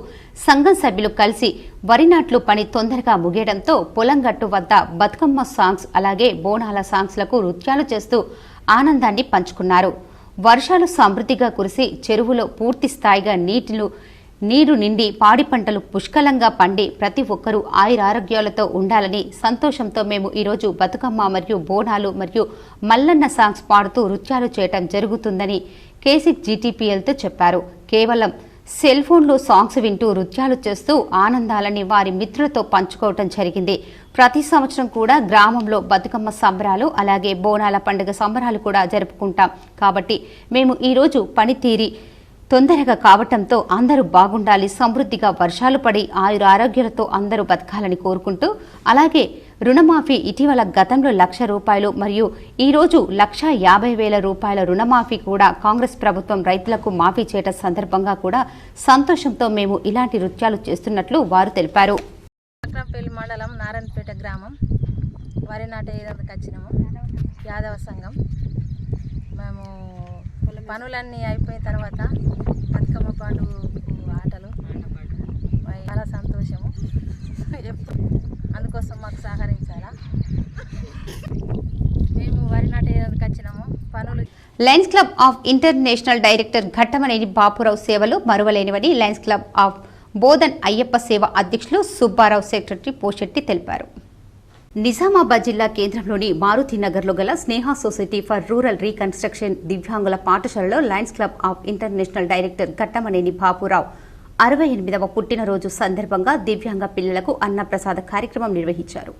సంఘం సభ్యులు కలిసి వరి నాట్లు పని తొందరగా ముగియడంతో పొలంగట్టు వద్ద బతుకమ్మ సాంగ్స్ అలాగే బోనాల సాంగ్స్లకు నృత్యాలు చేస్తూ ఆనందాన్ని పంచుకున్నారు. వర్షాలు సమృద్ధిగా కురిసి చెరువులో పూర్తి స్థాయిగా నీటిని నీరు నిండి పాడి పంటలు పుష్కలంగా పండి ప్రతి ఒక్కరూ ఆయురారోగ్యాలతో ఉండాలని సంతోషంతో మేము ఈరోజు బతుకమ్మ మరియు బోనాలు మరియు మల్లన్న సాంగ్స్ పాడుతూ నృత్యాలు చేయటం జరుగుతుందని కేసిక్ జీటీపీఎల్తో చెప్పారు. కేవలం సెల్ ఫోన్లో సాంగ్స్ వింటూ నృత్యాలు చేస్తూ ఆనందాలని వారి మిత్రులతో పంచుకోవటం జరిగింది. ప్రతి సంవత్సరం కూడా గ్రామంలో బతుకమ్మ సంబరాలు అలాగే బోనాల పండుగ సంబరాలు కూడా జరుపుకుంటాం. కాబట్టి మేము ఈరోజు పనితీరి తొందరగా కావటంతో అందరూ బాగుండాలి, సమృద్ధిగా వర్షాలు పడి ఆయురారోగ్యాలతో అందరూ బతకాలని కోరుకుంటూ అలాగే రుణమాఫీ ఇటీవల గతంలో ₹1,00,000 మరియు ఈరోజు ₹1,50,000 రుణమాఫీ కూడా కాంగ్రెస్ ప్రభుత్వం రైతులకు మాఫీ చేయటం సందర్భంగా కూడా సంతోషంతో మేము ఇలాంటి నృత్యాలు చేస్తున్నట్లు వారు తెలిపారు. చక్రంపల్లి మండలం నారాయణపేట గ్రామం వరి నాటేయడానికి వచ్చినాము. యాదవ సంఘం మేము పనులన్నీ అయిపోయిన తర్వాత బతుకమ్మ పాటు ఆటలు చాలా సంతోషము. అందుకోసం మాకు సహకరించాలా. మేము వరి నాటేయడానికి వచ్చినాము. పనులు Lions Club of International director Ghattamaneni Bapurao సేవలు మరువలేనివని Lions Club of Bodhan Ayyappa సేవ అధ్యక్షులు సుబ్బారావు సెక్రటరీ పోషెట్టి తెలిపారు. నిజామాబాద్ జిల్లా కేంద్రంలోని మారుతినగర్లో గల Sneha society for rural reconstruction దివ్యాంగుల పాఠశాలలో Lions Club of International director Ghattamaneni Bapurao 68వ పుట్టినరోజు సందర్భంగా దివ్యాంగ పిల్లలకు అన్నప్రసాద కార్యక్రమం నిర్వహించారు.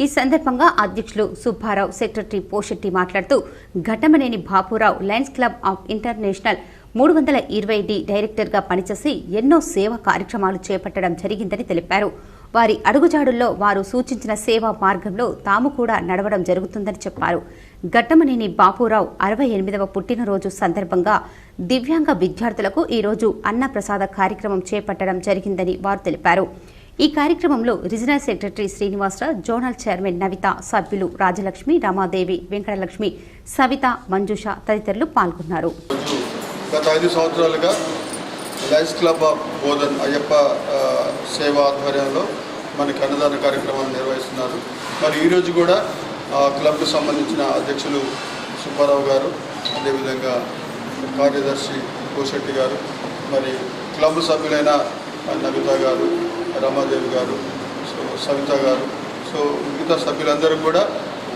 ఈ సందర్భంగా అధ్యక్షులు సుబ్బారావు సెక్రటరీ పోషెట్టి మాట్లాడుతూ Ghattamaneni Bapurao Lions Club of international 320D డైరెక్టర్గా పనిచేసి ఎన్నో సేవా కార్యక్రమాలు చేపట్టడం జరిగిందని తెలిపారు. వారి అడుగుజాడుల్లో వారు సూచించిన సేవా మార్గంలో తాము కూడా నడవడం జరుగుతుందని చెప్పారు. ఘట్టమనేని బాపురావు 68వ పుట్టినరోజు సందర్భంగా దివ్యాంగ విద్యార్థులకు ఈరోజు అన్నప్రసాద కార్యక్రమం చేపట్టడం జరిగిందని వారు తెలిపారు. ఈ కార్యక్రమంలో regional secretary Srinivasarao, zonal chairman Navitha, సభ్యులు రాజలక్ష్మి, రమాదేవి, వెంకటలక్ష్మి, సవిత, మంజుష తదితరులు పాల్గొన్నారు. గత 5 సంవత్సరాలుగా Lions Club of Bodhan Ayyappa సేవ ఆధ్వర్యంలో మనకి అన్నదాన కార్యక్రమాలు నిర్వహిస్తున్నారు. మరి ఈరోజు కూడా క్లబ్కు సంబంధించిన అధ్యక్షులు సుబ్బారావు గారు, అదేవిధంగా కార్యదర్శి కోశెట్టి గారు, మరి క్లబ్ సభ్యులైన నవిత గారు, రమాదేవి గారు, సవిత గారు, మిగతా సభ్యులందరూ కూడా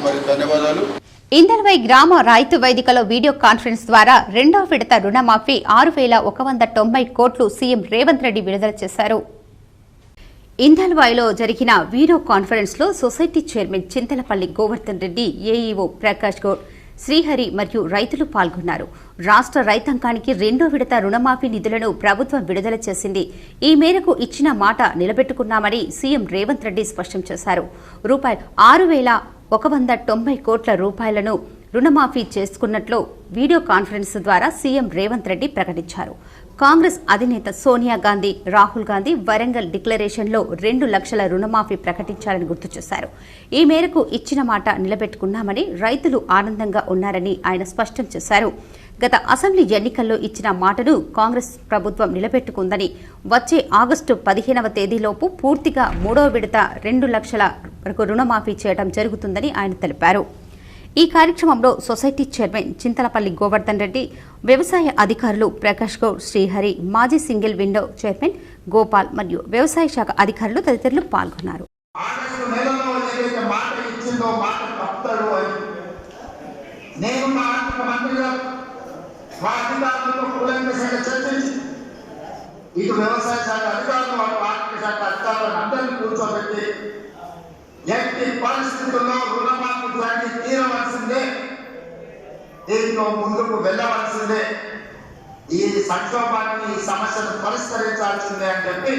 మరి ధన్యవాదాలు. ఇందల్వై గ్రామ రైతు వేదికలో వీడియో కాన్ఫరెన్స్ ద్వారా రెండవ విడత రుణమాఫీ 6,190 కోట్లు సీఎం రేవంత్ రెడ్డి విడుదల చేశారు. ఇందల్వాయిలో జరిగిన వీడియో కాన్ఫరెన్స్ లో society chairman Chintalapalli Govardhan Reddy, AEO Prakash Goud, Srihari మరియు రైతులు పాల్గొన్నారు. రాష్ట్ర రైతాంగానికి రెండో విడత రుణమాఫీ నిధులను ప్రభుత్వం విడుదల చేసింది. ఈ మేరకు ఇచ్చిన మాట నిలబెట్టుకున్నామని సీఎం రేవంత్ రెడ్డి స్పష్టం చేశారు. ₹6,190 కోట్ల రూపాయలను రుణమాఫీ చేసుకున్నట్లు వీడియో కాన్ఫరెన్స్ ద్వారా సీఎం రేవంత్ రెడ్డి ప్రకటించారు. కాంగ్రెస్ అధినేత సోనియా గాంధీ, రాహుల్ గాంధీ వరంగల్ డిక్లరేషన్లో 2 లక్షల రుణమాఫీ ప్రకటించారని గుర్తు చేశారు. ఈ మేరకు ఇచ్చిన మాట నిలబెట్టుకున్నామని రైతులు ఆనందంగా ఉన్నారని ఆయన స్పష్టం చేశారు. గత అసెంబ్లీ ఎన్నికల్లో ఇచ్చిన మాటను కాంగ్రెస్ ప్రభుత్వం నిలబెట్టుకుందని, వచ్చే ఆగస్టు 15వ తేదీలోపు పూర్తిగా 3వ విడత 2 లక్షల వరకు రుణమాఫీ చేయడం జరుగుతుందని ఆయన తెలిపారు. ఈ కార్యక్రమంలో సొసైటీ చైర్మన్ చింతలపల్లి గోవర్ధన్ రెడ్డి, వ్యవసాయ అధికారులు ప్రకాష్ గౌడ్, శ్రీహరి, మాజీ సింగిల్ విండో చైర్మన్ గోపాల్ మరియు వ్యవసాయ శాఖ అధికారులు తదితరులు పాల్గొన్నారు. ఇటు వ్యవసాయ శాఖ అధికారులు, ఆర్థిక శాఖ అధికారులను అందరినీ కూర్చోబెట్టి ఎట్టి పరిస్థితుల్లో రుణమాఫీ దాన్ని తీరవలసిందే, దీంట్లో ముందుకు వెళ్ళవలసిందే, ఈ సంక్షోభాన్ని, ఈ సమస్యను పరిష్కరించాల్సిందే అని చెప్పి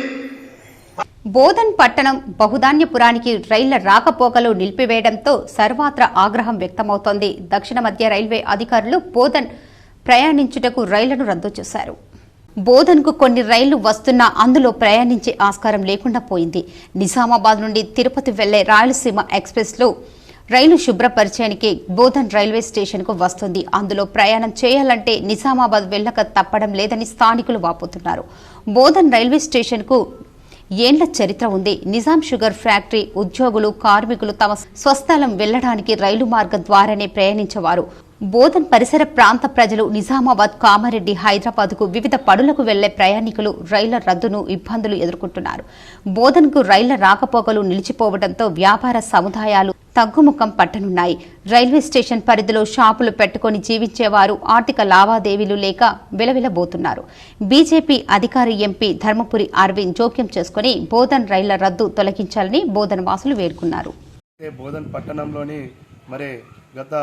బోధన్ పట్టణం బహుధాన్యపురానికి రైళ్ల రాకపోకలు నిలిపివేయడంతో సర్వత్రా ఆగ్రహం వ్యక్తమవుతోంది. దక్షిణ మధ్య రైల్వే అధికారులు బోధన్ ప్రయాణించుటకు రైళ్లను రద్దు చేశారు. బోధన్కు కొన్ని రైళ్లు వస్తున్నా అందులో ప్రయాణించే ఆస్కారం లేకుండా పోయింది. నిజామాబాద్ నుండి తిరుపతి వెళ్లే రాయలసీమ ఎక్స్ప్రెస్లో రైలు శుభ్రపరిచేయడానికి బోధన్ రైల్వే స్టేషన్కు వస్తుంది. అందులో ప్రయాణం చేయాలంటే నిజామాబాద్ వెళ్లక తప్పడం లేదని స్థానికులు వాపోతున్నారు. బోధన్ రైల్వే స్టేషన్కు ఏండ్ల చరిత్ర ఉంది. నిజాం షుగర్ ఫ్యాక్టరీ ఉద్యోగులు, కార్మికులు తమ స్వస్థలం వెళ్లడానికి రైలు మార్గం ద్వారానే ప్రయాణించేవారు. బోధన్ పరిసర ప్రాంత ప్రజలు నిజామాబాద్, కామారెడ్డి, హైదరాబాద్కు వివిధ పనులకు వెళ్లే ప్రయాణికులు రైళ్ల రద్దును ఇబ్బందులు ఎదుర్కొంటున్నారు. బోధన్కు రైళ్ల రాకపోకలు నిలిచిపోవడంతో వ్యాపార సముదాయాలు తగ్గుముఖం పట్టనున్నాయి. రైల్వే స్టేషన్ పరిధిలో షాపులు పెట్టుకుని జీవించేవారు ఆర్థిక లావాదేవీలు లేక విలవిలబోతున్నారు. బీజేపీ అధికారి ఎంపీ ధర్మపురి అరవింద్ జోక్యం చేసుకుని బోధన్ రైళ్ల రద్దు తొలగించాలని బోధన్ వాసులు వేడుకున్నారు. బోధన్ పట్టణంలోని మరి గత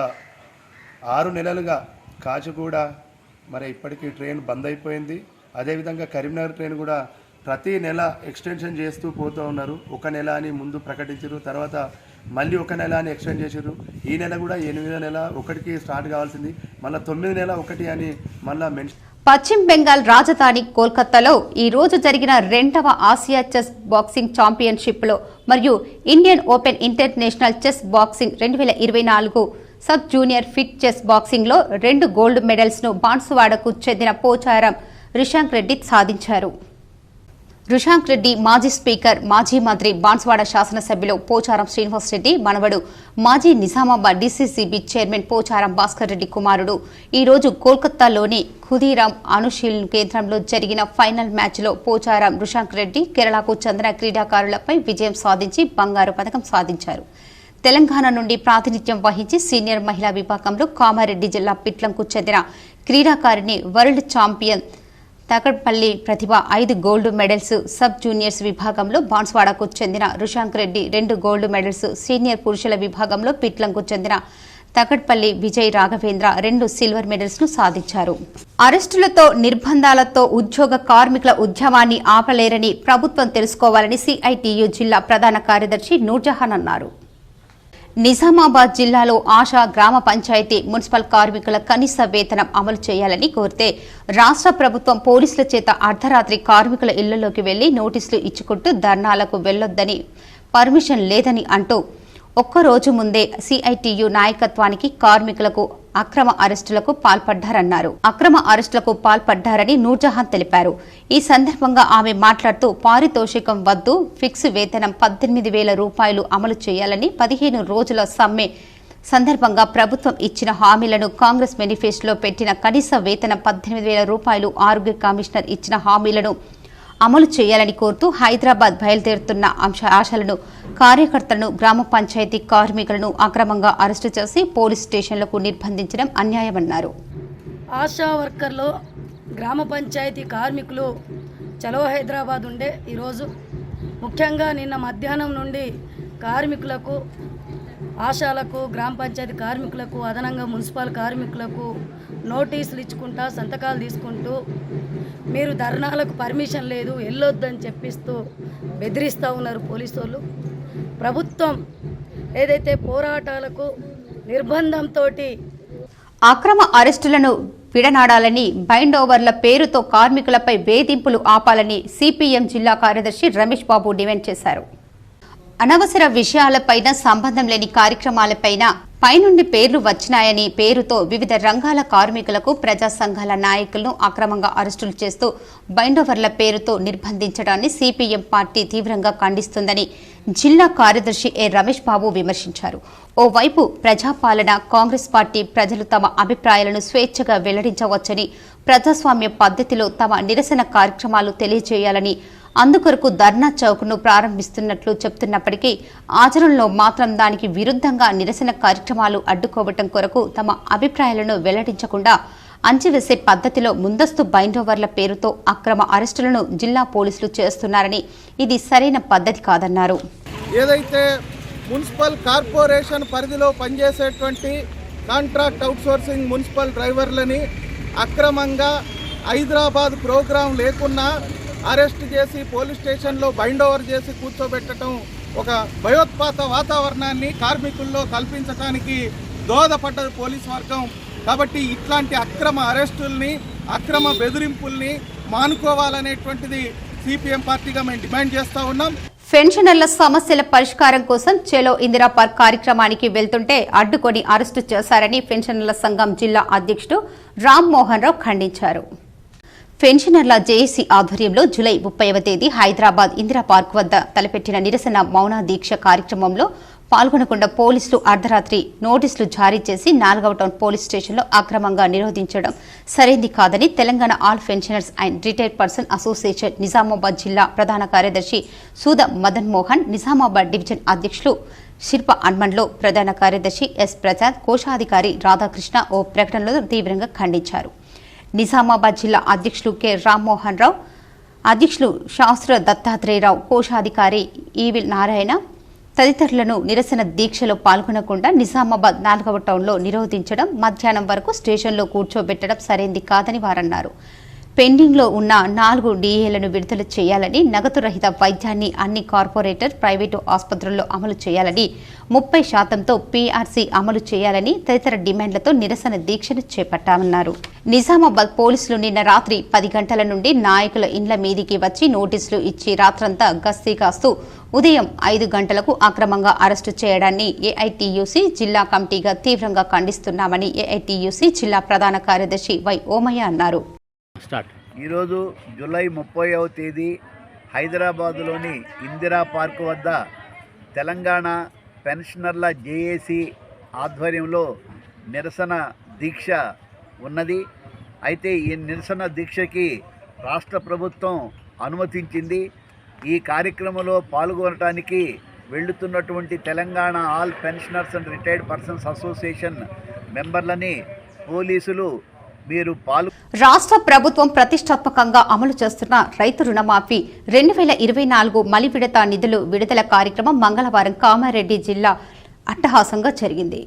6 నెలలుగా కాచిగూడ మరి ఇప్పటికీ ట్రైన్ బంద్ అయిపోయింది. అదేవిధంగా కరీంనగర్ ట్రైన్ కూడా ప్రతి నెల ఎక్స్టెన్షన్ చేస్తూ పోతూ ఉన్నారు. 1 నెల అని ముందు ప్రకటించారు, తర్వాత మళ్ళీ 1 నెల అని ఎక్స్టెండ్ చేశారు. ఈ నెల కూడా 8వ నెల 1కి స్టార్ట్ కావాల్సింది, మళ్ళీ 9వ నెల 1 అని మళ్ళీ మెన్షన్. పశ్చిమ బెంగాల్ రాజధాని కోల్కతాలో ఈ రోజు జరిగిన 2వ ఆసియా చెస్ బాక్సింగ్ ఛాంపియన్షిప్లో మరియు Indian open international chess boxing 2024 sub junior fit chess బాక్సింగ్లో 2 గోల్డ్ మెడల్స్ను బాన్సువాడకు చెందిన పోచారం రిషాంక్ రెడ్డి సాధించారు. రిషాంక్ రెడ్డి మాజీ స్పీకర్, మాజీ మంత్రి, బాన్సువాడ శాసనసభ్యులు పోచారం శ్రీనివాసరెడ్డి మనవడు, మాజీ నిజామాబాద్ డీసీసీబీ చైర్మన్ పోచారం భాస్కర్ రెడ్డి కుమారుడు ఈ రోజు కోల్కతాలోని ఖుదీరామ్ అనుశీలన కేంద్రంలో జరిగిన ఫైనల్ మ్యాచ్లో పోచారం రిషాంక్ రెడ్డి కేరళకు చెందిన క్రీడాకారులపై విజయం సాధించి బంగారు పథకం సాధించారు. తెలంగాణ నుండి ప్రాతినిధ్యం వహించి సీనియర్ మహిళా విభాగంలో కామారెడ్డి జిల్లా పిట్లంకు చెందిన క్రీడాకారిణి వరల్డ్ ఛాంపియన్ తకడ్పల్లి ప్రతిభ 5 గోల్డ్ మెడల్స్, సబ్ జూనియర్స్ విభాగంలో బాన్స్వాడకు చెందిన రిషాంక్ రెడ్డి 2 గోల్డ్ మెడల్స్, సీనియర్ పురుషుల విభాగంలో పిట్లంకు చెందిన తకడ్పల్లి విజయ్ రాఘవేంద్ర 2 సిల్వర్ మెడల్స్ ను సాధించారు. అరెస్టులతో, నిర్బంధాలతో ఉద్యోగ కార్మికుల ఉద్యమాన్ని ఆపలేరని ప్రభుత్వం తెలుసుకోవాలని సిఐటియు జిల్లా ప్రధాన కార్యదర్శి నూర్జహాన్ అన్నారు. నిజామాబాద్ జిల్లాలో ఆశా గ్రామ పంచాయతీ మున్సిపల్ కార్మికుల కనీస వేతనం అమలు చేయాలని కోరితే రాష్ట్ర ప్రభుత్వం పోలీసుల చేత అర్ధరాత్రి కార్మికుల ఇళ్లలోకి వెళ్లి నోటీసులు ఇచ్చుకుంటూ ధర్నాలకు వెళ్లొద్దని, పర్మిషన్ లేదని అంటూ ఒక్కరోజు ముందే సిఐటియు నాయకత్వానికి కార్మికులకు అక్రమ అరెస్టులకు పాల్పడ్డారని నూర్జహాన్ తెలిపారు. ఈ సందర్భంగా ఆమె మాట్లాడుతూ పారితోషికం వద్దు, ఫిక్స్ వేతనం 18,000 రూపాయలు అమలు చేయాలని, 15 రోజుల సమ్మె సందర్భంగా ప్రభుత్వం ఇచ్చిన హామీలను, కాంగ్రెస్ మేనిఫెస్టోలో పెట్టిన కనీస వేతనం 18,000 రూపాయలు, ఆరోగ్య కమిషనర్ ఇచ్చిన హామీలను అమలు చేయాలని కోరుతూ హైదరాబాద్ బయలుదేరుతున్న ఆశలను, కార్యకర్తలను, గ్రామ పంచాయతీ కార్మికులను అక్రమంగా అరెస్టు చేసి పోలీస్ స్టేషన్లకు నిర్బంధించడం అన్యాయమన్నారు. ఆశా వర్కర్లు, గ్రామ పంచాయతీ కార్మికులు చలో హైదరాబాద్ ఉండే ఈరోజు ముఖ్యంగా నిన్న మధ్యాహ్నం నుండి కార్మికులకు, ఆశాలకు, గ్రామ పంచాయతీ కార్మికులకు, అదనంగా మున్సిపల్ కార్మికులకు నోటీసులు ఇచ్చుకుంటా, సంతకాలు తీసుకుంటూ మీరు ధర్నాలకు పర్మిషన్ లేదు, వెళ్ళొద్దని చెప్పిస్తూ బెదిరిస్తూ ఉన్నారు పోలీసు వాళ్ళు. ప్రభుత్వం ఏదైతే పోరాటాలకు నిర్బంధంతో అక్రమ అరెస్టులను విడనాడాలని, బైండ్ ఓవర్ల పేరుతో కార్మికులపై వేధింపులు ఆపాలని సిపిఎం జిల్లా కార్యదర్శి రమేష్ బాబు డిమాండ్ చేశారు. అనవసర విషయాలపైన, సంబంధం లేని కార్యక్రమాలపైన పైనుండి పేర్లు వచ్చినాయని పేరుతో వివిధ రంగాల కార్మికులకు, ప్రజా సంఘాల నాయకులను అక్రమంగా అరెస్టులు చేస్తూ బైండోవర్ల పేరుతో నిర్బంధించడాన్ని సిపిఎం పార్టీ తీవ్రంగా ఖండిస్తుందని జిల్లా కార్యదర్శి ఏ రమేష్ బాబు విమర్శించారు. ఓవైపు ప్రజాపాలన, కాంగ్రెస్ పార్టీ ప్రజలు తమ అభిప్రాయాలను స్వేచ్ఛగా వెల్లడించవచ్చని, ప్రజాస్వామ్య పద్ధతిలో తమ నిరసన కార్యక్రమాలు తెలియజేయాలని, అందుకొరకు ధర్నా చౌక్ను ప్రారంభిస్తున్నట్లు చెప్తున్నప్పటికీ ఆచరణలో మాత్రం దానికి విరుద్ధంగా నిరసన కార్యక్రమాలు అడ్డుకోవటం కొరకు తమ అభిప్రాయాలను వెల్లడించకుండా అంచివేసే పద్ధతిలో ముందస్తు బైండోవర్ల పేరుతో అక్రమ అరెస్టులను జిల్లా పోలీసులు చేస్తున్నారని, ఇది సరైన పద్ధతి కాదన్నారు. ఏదైతే మున్సిపల్ కార్పొరేషన్ పరిధిలో పనిచేసేటువంటి కాంట్రాక్ట్ అవుట్సోర్సింగ్ మున్సిపల్ డ్రైవర్లని అక్రమంగా హైదరాబాద్ ప్రోగ్రాం లేకున్నా అరెస్ట్ చేసి పోలీస్ స్టేషన్లో బైండ్ ఓవర్ చేసి కూర్చోబెట్టడం ఒక భయోత్పాత వాతావరణాన్ని కార్మికుల్లో కల్పించడానికి దోహదపడ్డది పోలీస్ వర్గం. కాబట్టి ఇట్లాంటి అక్రమ అరెస్టుల్ని, అక్రమ బెదిరింపుల్ని మానుకోవాలనేటువంటిది సిపిఎం పార్టీగా మేము డిమాండ్ చేస్తూ ఉన్నాం. పెన్షనర్ల సమస్యల పరిష్కారం కోసం చెలో ఇందిరా పార్క్ కార్యక్రమానికి వెళ్తుంటే అడ్డుకొని అరెస్టు చేశారని పెన్షనర్ల సంఘం జిల్లా అధ్యక్షుడు రామ్ మోహన్ రావు ఖండించారు. పెన్షనర్ల జేఏసీ ఆధ్వర్యంలో జూలై 30వ తేదీ హైదరాబాద్ ఇందిరా పార్క్ వద్ద తలపెట్టిన నిరసన మౌన దీక్ష కార్యక్రమంలో పాల్గొనకుండా పోలీసులు అర్ధరాత్రి నోటీసులు జారీ చేసి 4వ టౌన్ పోలీస్ స్టేషన్లో అక్రమంగా నిరోధించడం సరైంది కాదని Telangana all pensioners and retired person association Nizamabad జిల్లా ప్రధాన కార్యదర్శి సూద మదన్ మోహన్, నిజామాబాద్ డివిజన్ అధ్యక్షులు శిల్ప అన్మన్లో ప్రధాన కార్యదర్శి ఎస్ ప్రసాద్, కోశాధికారి రాధాకృష్ణ ఓ ప్రకటనలో తీవ్రంగా ఖండించారు. నిజామాబాద్ జిల్లా అధ్యక్షులు కె రామ్మోహన్ రావు, అధ్యక్షులు శాస్త్ర దత్తాత్రేయరావు, కోశాధికారి ఈవిల్ నారాయణ తదితరులను నిరసన దీక్షలో పాల్గొనకుండా నిజామాబాద్ 4వ టౌన్లో నిరోధించడం, మధ్యాహ్నం వరకు స్టేషన్లో కూర్చోబెట్టడం సరైంది కాదని వారన్నారు. పెండింగ్లో ఉన్న 4 DAలను విడుదల చేయాలని, నగదు రహిత వైద్యాన్ని అన్ని కార్పొరేటర్, ప్రైవేటు ఆసుపత్రుల్లో అమలు చేయాలని, 30% PRC అమలు చేయాలని తదితర డిమాండ్లతో నిరసన దీక్షను చేపట్టామన్నారు. నిజామాబాద్ పోలీసులు నిన్న రాత్రి 10 గంటల నుండి నాయకుల ఇండ్ల మీదికి వచ్చి నోటీసులు ఇచ్చి రాత్రంతా గస్తీ కాస్తూ ఉదయం 5 గంటలకు అక్రమంగా అరెస్టు చేయడాన్ని AITUC జిల్లా కమిటీగా తీవ్రంగా ఖండిస్తున్నామని AITUC జిల్లా ప్రధాన కార్యదర్శి వై ఓమయ్య అన్నారు. ఈరోజు జూలై 30వ తేదీ హైదరాబాదులోని ఇందిరా పార్క్ వద్ద తెలంగాణ పెన్షనర్ల జేఏసీ ఆధ్వర్యంలో నిరసన దీక్ష ఉన్నది. అయితే ఈ నిరసన దీక్షకి రాష్ట్ర ప్రభుత్వం అనుమతించింది. ఈ కార్యక్రమంలో పాల్గొనడానికి వెళ్తున్నటువంటి Telangana all pensioners and retired persons association మెంబర్లని పోలీసులు రాష్ట్ర ప్రభుత్వం ప్రతిష్టాత్మకంగా అమలు చేస్తున్న రైతు రుణమాఫీ 2024 మలి విడత నిధులు విడుదల కార్యక్రమం మంగళవారం కామారెడ్డి జిల్లా అట్టహాసంగా జరిగింది.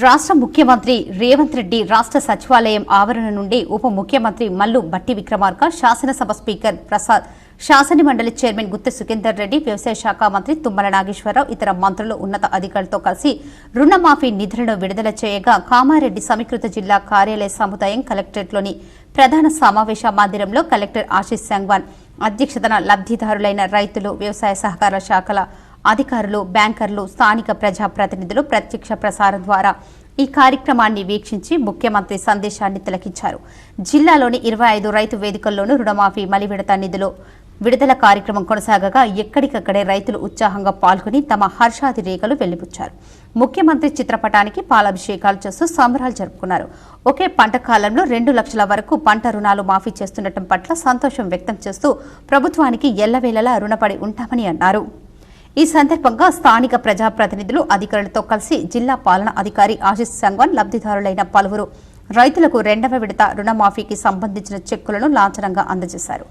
రాష్ట్ర ముఖ్యమంత్రి రేవంత్ రెడ్డి రాష్ట్ర సచివాలయం ఆవరణ నుండి ఉప ముఖ్యమంత్రి మల్లు భట్టి విక్రమార్క, శాసనసభ స్పీకర్ ప్రసాద్, శాసనమండలి చైర్మన్ గుత్తి సుఖేందర్ రెడ్డి, వ్యవసాయ శాఖ మంత్రి తుమ్మల నాగేశ్వరరావు, ఇతర మంత్రులు, ఉన్నత అధికారులతో కలిసి రుణమాఫీ నిధులను విడుదల చేయగా కామారెడ్డి సమీకృత జిల్లా కార్యాలయ సముదాయం కలెక్టరేట్లోని ప్రధాన సమావేశ మందిరంలో కలెక్టర్ ఆశీష్ సంగ్వాన్ అధ్యక్షతన లబ్ధిదారులైన రైతులు, వ్యవసాయ సహకార శాఖల అధికారులు, బ్యాంకర్లు, స్థానిక ప్రజాప్రతినిధులు ప్రత్యక్ష ప్రసారం ద్వారా ఈ కార్యక్రమాన్ని వీక్షించి ముఖ్యమంత్రి సందేశాన్ని తిలకించారు. జిల్లాలోని 25 రైతు వేదికల్లోనూ రుణమాఫీ మలి విడత నిధులు విడుదల కార్యక్రమం కొనసాగగా ఎక్కడికక్కడే రైతులు ఉత్సాహంగా పాల్గొని తమ హర్షాది రేఖలు వెళ్లిపుచ్చారు. ముఖ్యమంత్రి చిత్రపటానికి పాలాభిషేకాలు చేస్తూ సంబరాలు జరుపుకున్నారు. ఒకే పంట కాలంలో 2 లక్షల వరకు పంట రుణాలు మాఫీ చేస్తుండటం పట్ల సంతోషం వ్యక్తం చేస్తూ ప్రభుత్వానికి ఎల్లవేళలా రుణపడి ఉంటామని అన్నారు. ఈ సందర్భంగా స్థానిక ప్రజాప్రతినిధులు, అధికారులతో కలిసి జిల్లా పాలనా అధికారి ఆశీష్ సంగ్వాన్ లబ్ధిదారులైన పలువురు రైతులకు 2వ విడత రుణమాఫీకి సంబంధించిన చెక్కులను లాంఛనంగా అందజేశారు.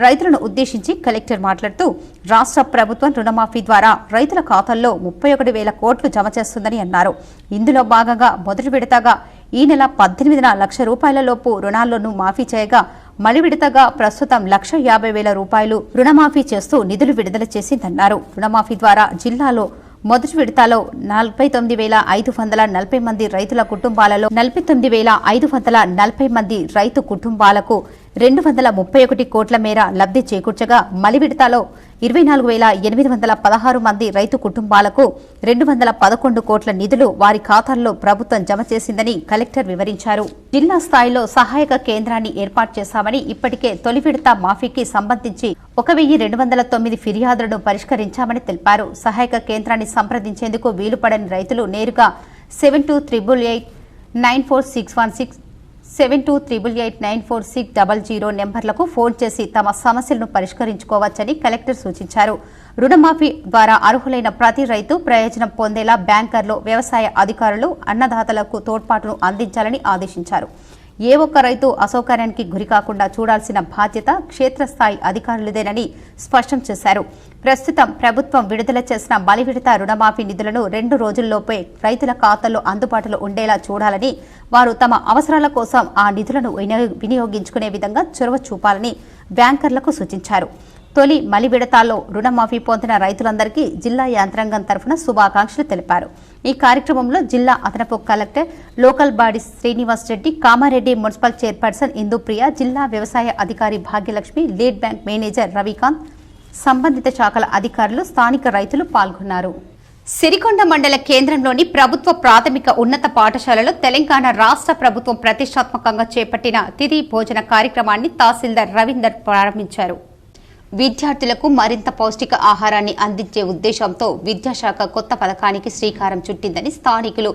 రైతులను ఉద్దేశించి కలెక్టర్ మాట్లాడుతూ రాష్ట్ర ప్రభుత్వం రుణమాఫీ ద్వారా రైతుల ఖాతాల్లో 31,000 కోట్లు జమ చేస్తుందని అన్నారు. ఇందులో భాగంగా మొదటి విడతగా ఈ నెల 18న ₹1,00,000 లోపు రుణాలను మాఫీ చేయగా మలి విడతగా ప్రస్తుతం ₹150,000 రుణమాఫీ చేస్తూ నిధులు విడుదల చేసిందన్నారు. రుణమాఫీ ద్వారా జిల్లాలో మొదటి విడతలో 49,540 మంది రైతుల కుటుంబాలలో 49,540 మంది రైతు కుటుంబాలకు 231 కోట్ల మేర లబ్ధి చేకూర్చగా మలి విడతలో 24,816 మంది రైతు కుటుంబాలకు 211 కోట్ల నిధులు వారి ఖాతాల్లో ప్రభుత్వం జమ చేసిందని కలెక్టర్ వివరించారు. జిల్లా స్థాయిలో సహాయక కేంద్రాన్ని ఏర్పాటు చేశామని, ఇప్పటికే తొలి విడత మాఫీకి సంబంధించి 1,209 ఫిర్యాదులను పరిష్కరించామని తెలిపారు. సహాయక కేంద్రాన్ని సంప్రదించేందుకు వీలుపడని రైతులు నేరుగా 7288941616 7288946000 నెంబర్లకు ఫోన్ చేసి తమ సమస్యలను పరిష్కరించుకోవచ్చని కలెక్టర్ సూచించారు. రుణమాఫీ ద్వారా అర్హులైన ప్రతి రైతు ప్రయోజనం పొందేలా బ్యాంకర్లు, వ్యవసాయ అధికారులు, అన్నదాతలకు తోడ్పాటును అందించాలని ఆదేశించారు. ఏ ఒక్క రైతు అసౌకర్యానికి గురికాకుండా చూడాల్సిన బాధ్యత క్షేత్రస్థాయి అధికారులదేనని స్పష్టం చేశారు. ప్రస్తుతం ప్రభుత్వం విడుదల చేసిన మలి విడత రుణమాఫీ నిధులను 2 రోజుల్లోపే రైతుల ఖాతాల్లో అందుబాటులో ఉండేలా చూడాలని, వారు తమ అవసరాల కోసం ఆ నిధులను వినియోగించుకునే విధంగా చొరవ చూపాలని బ్యాంకర్లకు సూచించారు. తొలి మలి విడతలో రుణమాఫీ పొందిన రైతులందరికీ జిల్లా యంత్రాంగం తరఫున శుభాకాంక్షలు తెలిపారు. ఈ కార్యక్రమంలో జిల్లా అదనపు collector local body Srinivas Reddy, Kamareddy municipal chairperson Indupriya, జిల్లా వ్యవసాయ అధికారి Bhagyalakshmi, lead bank manager Ravikanth, సంబంధిత శాఖల అధికారులు, స్థానిక రైతులు పాల్గొన్నారు. సిరికొండ మండల కేంద్రంలోని ప్రభుత్వ ప్రాథమిక ఉన్నత పాఠశాలలో తెలంగాణ రాష్ట్ర ప్రభుత్వం ప్రతిష్టాత్మకంగా చేపట్టిన తిథి భోజన కార్యక్రమాన్ని తహసీల్దార్ రవీందర్ ప్రారంభించారు. విద్యార్థులకు మరింత పౌష్టిక ఆహారాన్ని అందించే ఉద్దేశంతో విద్యాశాఖ కొత్త పథకానికి శ్రీకారం చుట్టిందని స్థానికులు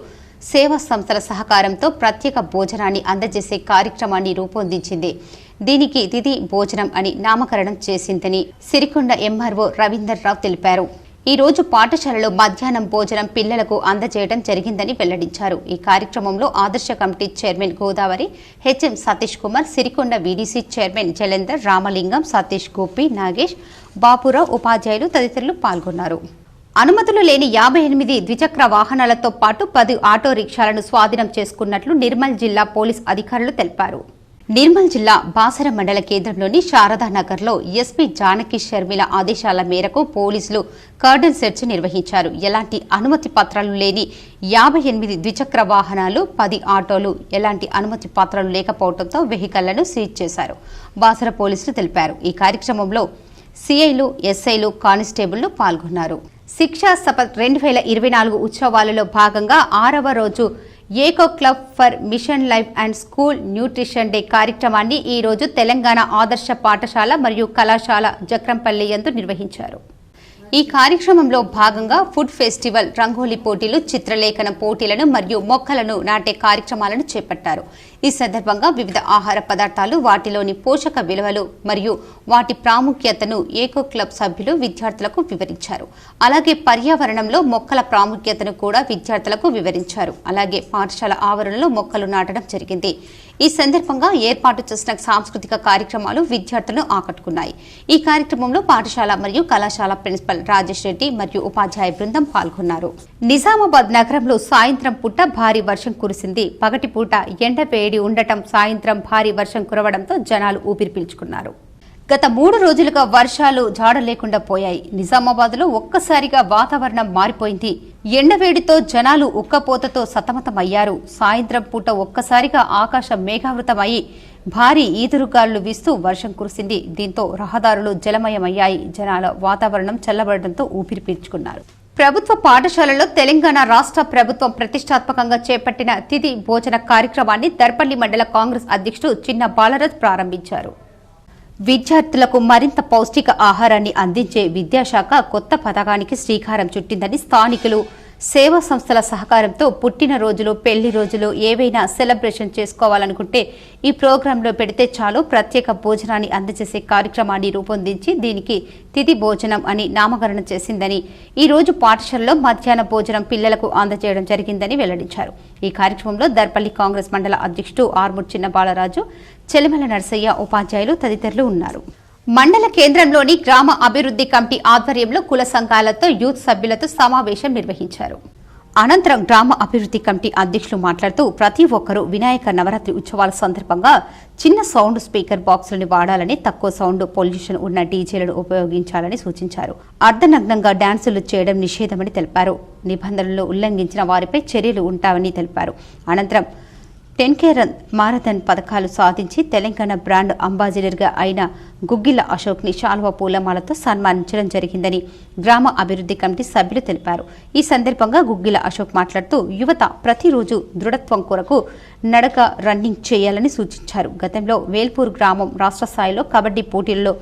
సేవా సంస్థల సహకారంతో ప్రత్యేక భోజనాన్ని అందజేసే కార్యక్రమాన్ని రూపొందించింది. దీనికి తిథి భోజనం అని నామకరణం చేసిందని సిరికొండ ఎంఆర్ఓ రవీందర్రావు తెలిపారు. ఈ రోజు పాఠశాలలో మధ్యాహ్నం భోజనం పిల్లలకు అందజేయడం జరిగిందని వెల్లడించారు. ఈ కార్యక్రమంలో ఆదర్శ committee chairman Godavari, HM Satish Kumar, Sirikonda VDC chairman Jalandhar, Ramalingam, Satish, Gopi, Nagesh, Bapurao, ఉపాధ్యాయులు తదితరులు పాల్గొన్నారు. అనుమతులు లేని 58 ద్విచక్ర వాహనాలతో పాటు 10 ఆటో రిక్షాలను స్వాధీనం చేసుకున్నట్లు నిర్మల్ జిల్లా పోలీస్ అధికారులు తెలిపారు. నిర్మల్ జిల్లా బాసర మండల కేంద్రంలోని శారదానగర్లో ఎస్పీ జానకి షర్మిల ఆదేశాల మేరకు పోలీసులు కార్డన్ సెర్చ్ నిర్వహించారు. ఎలాంటి అనుమతి పత్రాలు లేని 58 ద్విచక్ర వాహనాలు, 10 ఆటోలు ఎలాంటి అనుమతి పత్రాలు లేకపోవడంతో వెహికళ్లను సీజ్ చేశారు. బాసర పోలీసులు తెలిపారు. ఈ కార్యక్రమంలో సిఐలు, ఎస్ఐలు, కానిస్టేబుళ్లు పాల్గొన్నారు. శిక్షా శపథ్ 2024 ఉత్సవాలలో భాగంగా 6వ రోజు ఏకో club for mission life and school nutrition day కార్యక్రమాన్ని ఈ రోజు తెలంగాణ ఆదర్శ పాఠశాల మరియు కళాశాల జక్రంపల్లి యందు నిర్వహించారు. ఈ కార్యక్రమంలో భాగంగా ఫుడ్ ఫెస్టివల్, రంగోలీ పోటీలు, చిత్రలేఖనం పోటీలను మరియు మొక్కలను నాటే కార్యక్రమాలను చేపట్టారు. ఈ సందర్భంగా వివిధ ఆహార పదార్థాలు, వాటిలోని పోషక విలువలు మరియు వాటి ప్రాముఖ్యతను ఏకో క్లబ్ సభ్యులు విద్యార్థులకు వివరించారు. అలాగే పర్యావరణంలో మొక్కల ప్రాముఖ్యతను కూడా విద్యార్థులకు వివరించారు. అలాగే పాఠశాల ఆవరణలో మొక్కలు నాటడం జరిగింది. ఈ సందర్భంగా ఏర్పాటు చేసిన సాంస్కృతిక కార్యక్రమాలు విద్యార్థులను ఆకట్టుకున్నాయి. ఈ కార్యక్రమంలో పాఠశాల మరియు కళాశాల ప్రిన్సిపల్ రాజేష్ రెడ్డి మరియు ఉపాధ్యాయ బృందం పాల్గొన్నారు. నిజామాబాద్ నగరంలో సాయంత్రం పూట భారీ వర్షం కురిసింది. పగటిపూట ఎండ వేడి ఉండటం, సాయంత్రం భారీ వర్షం కురవడంతో జనాలు ఊపిరి పీల్చుకున్నారు. గత 3 రోజులుగా వర్షాలు జాడ లేకుండా పోయాయి. నిజామాబాద్లో ఒక్కసారిగా వాతావరణం మారిపోయింది. ఎండవేడితో జనాలు ఉక్కపోతతో సతమతమయ్యారు. సాయంత్రం పూట ఒక్కసారిగా ఆకాశం మేఘావృతమై భారీ ఈదురుగాలులు వీస్తూ వర్షం కురిసింది. దీంతో రహదారులు జలమయమయ్యాయి. జనాల వాతావరణం చల్లబడడంతో ఊపిరి పీల్చుకున్నారు. ప్రభుత్వ పాఠశాలలో తెలంగాణ రాష్ట్ర ప్రభుత్వం ప్రతిష్టాత్మకంగా చేపట్టిన తిథి భోజన కార్యక్రమాన్ని దర్పల్లి మండల కాంగ్రెస్ అధ్యక్షుడు చిన్న బాలరాజ్ ప్రారంభించారు. విద్యార్థులకు మరింత పౌష్టిక ఆహారాన్ని అందించే విద్యాశాఖ కొత్త పథకానికి శ్రీకారం చుట్టిందని స్థానికులు సేవా సంస్థల సహకారంతో పుట్టినరోజులు, పెళ్లి రోజులు ఏవైనా సెలబ్రేషన్ చేసుకోవాలనుకుంటే ఈ ప్రోగ్రాంలో పెడితే చాలు ప్రత్యేక భోజనాన్ని అందజేసే కార్యక్రమాన్ని రూపొందించి దీనికి తిథి భోజనం అని నామకరణం చేసిందని, ఈ రోజు పాఠశాలలో మధ్యాహ్న భోజనం పిల్లలకు అందజేయడం జరిగిందని వెల్లడించారు. ఈ కార్యక్రమంలో దర్పల్లి కాంగ్రెస్ మండల అధ్యక్షుడు ఆర్మూర్ చిన్న బాలరాజు, చెలిమల నర్సయ్య, ఉపాధ్యాయులు తదితరులు ఉన్నారు. మండల కేంద్రంలోని గ్రామ అభివృద్ధి కమిటీ ఆధ్వర్యంలో కుల సంఘాలతో యూత్ సభ్యులతో సమావేశం నిర్వహించారు. అనంతరం గ్రామ అభివృద్ధి కమిటీ అధ్యక్షులు మాట్లాడుతూ ప్రతి ఒక్కరూ వినాయక నవరాత్రి ఉత్సవాల సందర్భంగా చిన్న సౌండ్ స్పీకర్ బాక్సులను వాడాలని, తక్కువ సౌండ్ పొల్యూషన్ ఉన్న డీజేలను ఉపయోగించాలని సూచించారు. అర్ధనగ్నంగా డాన్సులు చేయడం నిషేధమని తెలిపారు. నిబంధనలను ఉల్లంఘించిన వారిపై చర్యలు ఉంటాయని తెలిపారు. అనంతరం 10K రన్ మారథాన్ పథకాలు సాధించి తెలంగాణ బ్రాండ్ అంబాసిడర్గా అయిన గుగ్గిల అశోక్ని శాల్వా పూలమాలతో సన్మానించడం జరిగిందని గ్రామ అభివృద్ధి కమిటీ సభ్యులు తెలిపారు. ఈ సందర్భంగా గుగ్గిల అశోక్ మాట్లాడుతూ యువత ప్రతిరోజు దృఢత్వం కొరకు నడక, రన్నింగ్ చేయాలని సూచించారు. గతంలో వేల్పూర్ గ్రామం రాష్ట్ర స్థాయిలో కబడ్డీ పోటీల్లో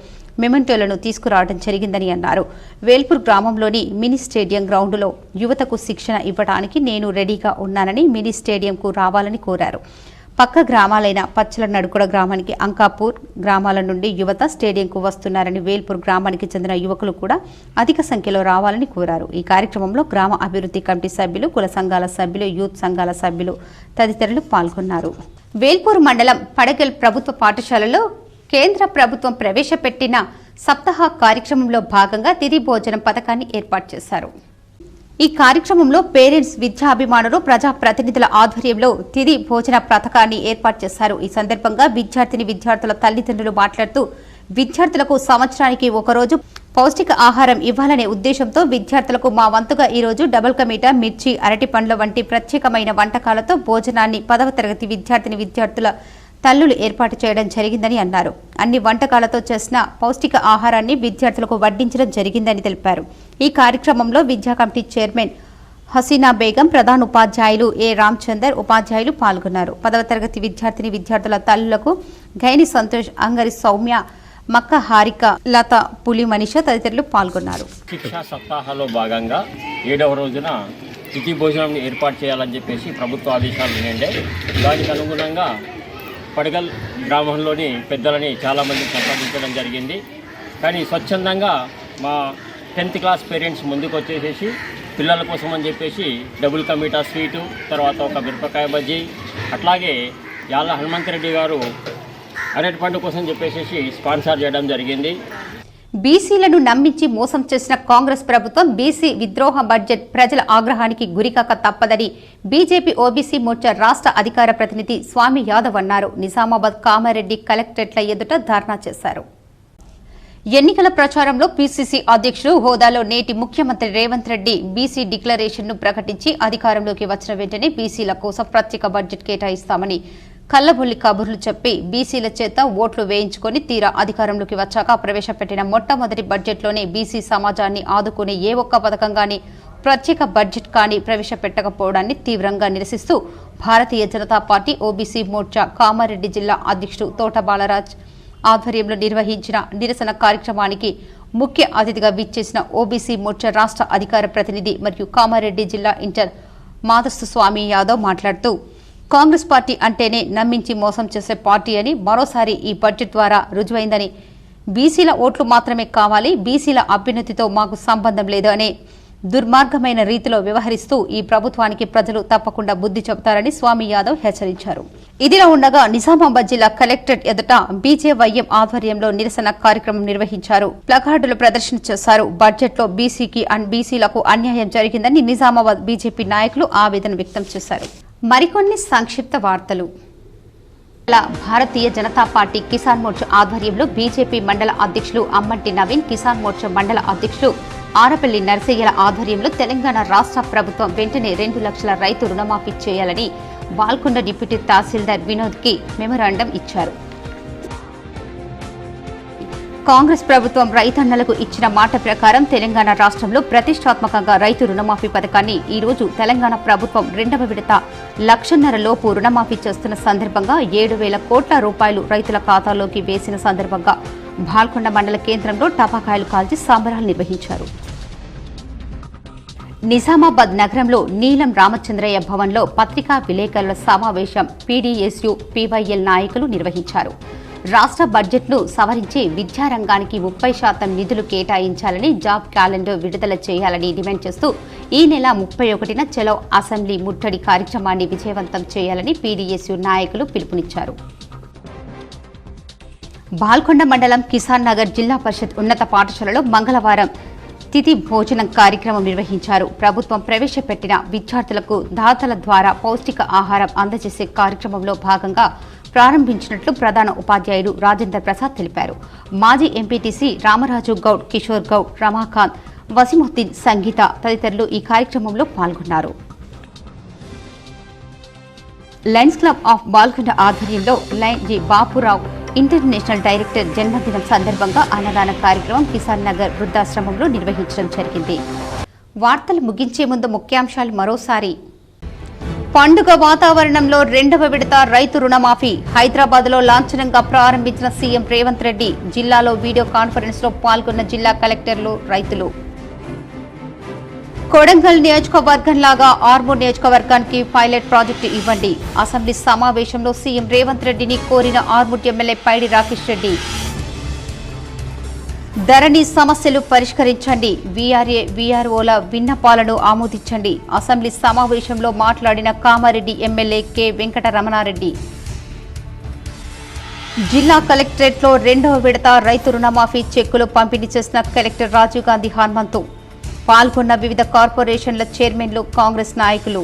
మెమెంటోలను తీసుకురావడం జరిగిందని అన్నారు. వేల్పూర్ గ్రామంలోని మినీ స్టేడియం గ్రౌండ్లో యువతకు శిక్షణ ఇవ్వడానికి నేను రెడీగా ఉన్నానని, మినీ స్టేడియంకు రావాలని కోరారు. పక్క గ్రామాలైన పచ్చల నడుకుడ గ్రామానికి, అంకాపూర్ గ్రామాల నుండి యువత స్టేడియంకు వస్తున్నారని, వేల్పూర్ గ్రామానికి చెందిన యువకులు కూడా అధిక సంఖ్యలో రావాలని కోరారు. ఈ కార్యక్రమంలో గ్రామ అభివృద్ధి కమిటీ సభ్యులు, కుల సంఘాల సభ్యులు, యూత్ సంఘాల సభ్యులు తదితరులు పాల్గొన్నారు. వేల్పూర్ మండలం పడగల్ ప్రభుత్వ పాఠశాలలో కేంద్ర ప్రభుత్వం ప్రవేశపెట్టిన సప్తాహ కార్యక్రమంలో భాగంగా తిథి భోజనం పథకాన్ని ఏర్పాటు చేశారు. ఈ కార్యక్రమంలో పేరెంట్స్, విద్యాభిమానులు, ప్రజాప్రతినిధుల ఆధ్వర్యంలో తిథి భోజన పథకాన్ని ఏర్పాటు చేశారు. ఈ సందర్భంగా విద్యార్థుల తల్లిదండ్రులు మాట్లాడుతూ విద్యార్థులకు సంవత్సరానికి ఒకరోజు పౌష్టిక ఆహారం ఇవ్వాలనే ఉద్దేశంతో విద్యార్థులకు మా వంతుగా ఈరోజు డబుల్ కమీటా, మిర్చి, అరటి పండ్ల వంటి ప్రత్యేకమైన వంటకాలతో భోజనాన్ని 10వ తరగతి విద్యార్థుల తల్లులు ఏర్పాటు చేయడం జరిగిందని అన్నారు. అన్ని వంటకాలతో చేసిన పౌష్టిక ఆహారాన్ని విద్యార్థులకు వడ్డించడం జరిగిందని తెలిపారు. ఈ కార్యక్రమంలో విద్యా కమిటీ చైర్మన్ హసీనా బేగం, ప్రధాన ఉపాధ్యాయులు ఏ రామచందర్, ఉపాధ్యాయులు పాల్గొన్నారు. 10వ తరగతి విద్యార్థుల తల్లులకు గైని సంతోష్, అంగరి సౌమ్య, మక్క హారిక, లత, పులి మనీష తదితరులు పాల్గొన్నారు. శిక్షా సప్తాహంలో భాగంగా 7వ రోజున తిథి భోజనం ఏర్పాటు చేయాలని చెప్పేసి ప్రభుత్వ ఆదేశాలు ఉండే. దానికి అనుగుణంగా పడగల్ గ్రామంలోని పెద్దలని చాలామంది సంప్రదించడం జరిగింది. కానీ స్వచ్ఛందంగా మా 10th క్లాస్ పేరెంట్స్ ముందుకు వచ్చేసేసి పిల్లల కోసం అని చెప్పేసి డబుల్ కమీటా స్వీటు, తర్వాత ఒక మిరపకాయ బజ్జీ, అట్లాగే యాళ్ళ హనుమంతరెడ్డి గారు అరటి పండు కోసం చెప్పేసి స్పాన్సర్ చేయడం జరిగింది. బీసీలను నమ్మించి మోసం చేసిన కాంగ్రెస్ ప్రభుత్వం బీసీ విద్రోహ బడ్జెట్ ప్రజల ఆగ్రహానికి గురికాక తప్పదని బీజేపీ ఓబీసీ మోర్చా రాష్ట్ర అధికార ప్రతినిధి స్వామి యాదవ్ అన్నారు. నిజామాబాద్ కామారెడ్డి కలెక్టరేట్ల ఎదుట ధర్నా చేశారు. ఎన్నికల ప్రచారంలో పీసీసీ అధ్యక్షుడు హోదాలో నేటి ముఖ్యమంత్రి రేవంత్ రెడ్డి బీసీ డిక్లరేషన్ను ప్రకటించి అధికారంలోకి వచ్చిన వెంటనే బీసీల కోసం ప్రత్యేక బడ్జెట్ కేటాయిస్తామని కల్లబొల్లి కబుర్లు చెప్పి బీసీల చేత ఓట్లు వేయించుకొని తీరా అధికారంలోకి వచ్చాక ప్రవేశపెట్టిన మొట్టమొదటి బడ్జెట్లోనే బీసీ సమాజాన్ని ఆదుకునే ఏ ఒక్క పథకం కానీ ప్రత్యేక బడ్జెట్ కానీ ప్రవేశపెట్టకపోవడాన్ని తీవ్రంగా నిరసిస్తూ భారతీయ జనతా పార్టీ ఓబీసీ మోర్చా కామారెడ్డి జిల్లా అధ్యక్షుడు తోట బాలరాజ్ ఆధ్వర్యంలో నిర్వహించిన నిరసన కార్యక్రమానికి ముఖ్య అతిథిగా విచ్చేసిన ఓబీసీ మోర్చా రాష్ట్ర అధికార ప్రతినిధి మరియు కామారెడ్డి జిల్లా ఇన్ఛార్జ్ మాదస్తు స్వామి యాదవ్ మాట్లాడుతూ కాంగ్రెస్ పార్టీ అంటేనే నమ్మించి మోసం చేసే పార్టీ అని, మరోసారి ఈ బడ్జెట్ ద్వారా రుజువైందని, బీసీల ఓట్లు మాత్రమే కావాలి, బీసీల అభ్యున్నతితో మాకు సంబంధం లేదు అనే దుర్మార్గమైన రీతిలో వ్యవహరిస్తూ ఈ ప్రభుత్వానికి ప్రజలు తప్పకుండా బుద్ధి చెబుతారని స్వామి యాదవ్ హెచ్చరించారు. ఇదిలా ఉండగా నిజామాబాద్ జిల్లా కలెక్టరేట్ ఎదుట బీజేవైఎం ఆధ్వర్యంలో నిరసన కార్యక్రమం నిర్వహించారు. ప్లకార్డులు ప్రదర్శన చేశారు. బడ్జెట్ లో బీసీలకు అన్యాయం జరిగిందని నిజామాబాద్ బీజేపీ నాయకులు ఆవేదన వ్యక్తం చేశారు. మరికొన్ని సంక్షిప్త వార్తలు. భారతీయ జనతా పార్టీ కిసాన్ మోర్చా ఆధ్వర్యంలో బీజేపీ మండల అధ్యక్షులు అమ్మంటి నవీన్, కిసాన్ మోర్చా మండల అధ్యక్షులు ఆరపల్లి నర్సయ్యల ఆధ్వర్యంలో తెలంగాణ రాష్ట్ర ప్రభుత్వం వెంటనే 2 లక్షల రైతు రుణమాఫీ చేయాలని బాల్కొండ డిప్యూటీ తహసీల్దార్ వినోద్ కి మెమరాండం ఇచ్చారు. కాంగ్రెస్ ప్రభుత్వం రైతన్నలకు ఇచ్చిన మాట ప్రకారం తెలంగాణ రాష్ట్రంలో ప్రతిష్టాత్మకంగా రైతు రుణమాఫీ పథకాన్ని ఈ రోజు తెలంగాణ ప్రభుత్వం 2వ విడత 1.5 లక్షల లోపు రుణమాఫీ చేస్తున్న సందర్భంగా 7,000 కోట్ల రూపాయలు రైతుల ఖాతాలోకి వేసిన సందర్భంగా బాల్కొండ మండల కేంద్రంలో టపాకాయలు కాల్చి సంబరాలు నిర్వహించారు. నిజామాబాద్ నగరంలో నీలం రామచంద్రయ్య భవన్లో పత్రికా విలేకరుల సమావేశం పీడీఎస్యూ పీవైఎల్ నాయకులు నిర్వహించారు. రాష్ట్ర బడ్జెట్ను సవరించి విద్యారంగానికి 30% నిధులు కేటాయించాలని, జాబ్ క్యాలెండర్ విడుదల చేయాలని డిమాండ్ చేస్తూ ఈ నెల 31న చలో అసెంబ్లీ ముట్టడి కార్యక్రమాన్ని విజయవంతం చేయాలని పీడీఎస్యూ నాయకులు పిలుపునిచ్చారు. బాల్కొండ మండలం కిసాన్ నగర్ జిల్లా పరిషత్ ఉన్నత పాఠశాలలో మంగళవారం తిథి భోజనం కార్యక్రమం నిర్వహించారు. ప్రభుత్వం ప్రవేశపెట్టిన విద్యార్థులకు దాతల ద్వారా పౌష్టిక ఆహారం అందజేసే కార్యక్రమంలో భాగంగా ప్రారంభించినట్లు ప్రధాన ఉపాధ్యాయుడు రాజేందర్ ప్రసాద్ తెలిపారు. మాజీ ఎంపీటీసీ రామరాజు గౌడ్, కిషోర్ గౌడ్, రమాకాంత్, వసీముద్దీన్, సంగీత తదితరులు ఈ కార్యక్రమంలో పాల్గొన్నారు. లయన్స్ క్లబ్ ఆఫ్ బాల్కొండ ఆధ్వర్యంలో lion G Bapurao international director జన్మదినం సందర్భంగా అన్నదాన కార్యక్రమం కిసాన్ నగర్ వృద్ధాశ్రమంలో నిర్వహించడం జరిగింది. వార్తలు ముగించే ముందు ముఖ్యాంశాలు మరోసారి. పండుగ వాతావరణంలో 2వ విడత రైతు రుణమాఫీ హైదరాబాద్లో లాంఛనంగా ప్రారంభించిన సీఎం రేవంత్ రెడ్డి. జిల్లాలో వీడియో కాన్ఫరెన్స్లో పాల్గొన్న జిల్లా కలెక్టర్లు, రైతులు. కొడంగల్ నియోజకవర్గంలాగా ఆర్మూర్ నియోజకవర్గానికి పైలట్ ప్రాజెక్టు ఇవ్వండి. అసెంబ్లీ సమావేశంలో సీఎం రేవంత్ రెడ్డిని కోరిన ఆర్మూర్ ఎమ్మెల్యే పైడి రాకేష్ రెడ్డి. ధరణి సమస్యలు పరిష్కరించండి. వీఆర్ఏ, వీఆర్ఓల విన్నపాలను ఆమోదించండి. అసెంబ్లీ సమావేశంలో మాట్లాడిన కామారెడ్డి ఎమ్మెల్యే కె వెంకటరమణారెడ్డి. జిల్లా కలెక్టరేట్లో 2వ విడత రైతు రుణమాఫీ చెక్కులు పంపిణీ చేసిన కలెక్టర్ రాజీవ్ గాంధీ హనుమంతు. పాల్గొన్న వివిధ కార్పొరేషన్ల చైర్మన్లు, కాంగ్రెస్ నాయకులు.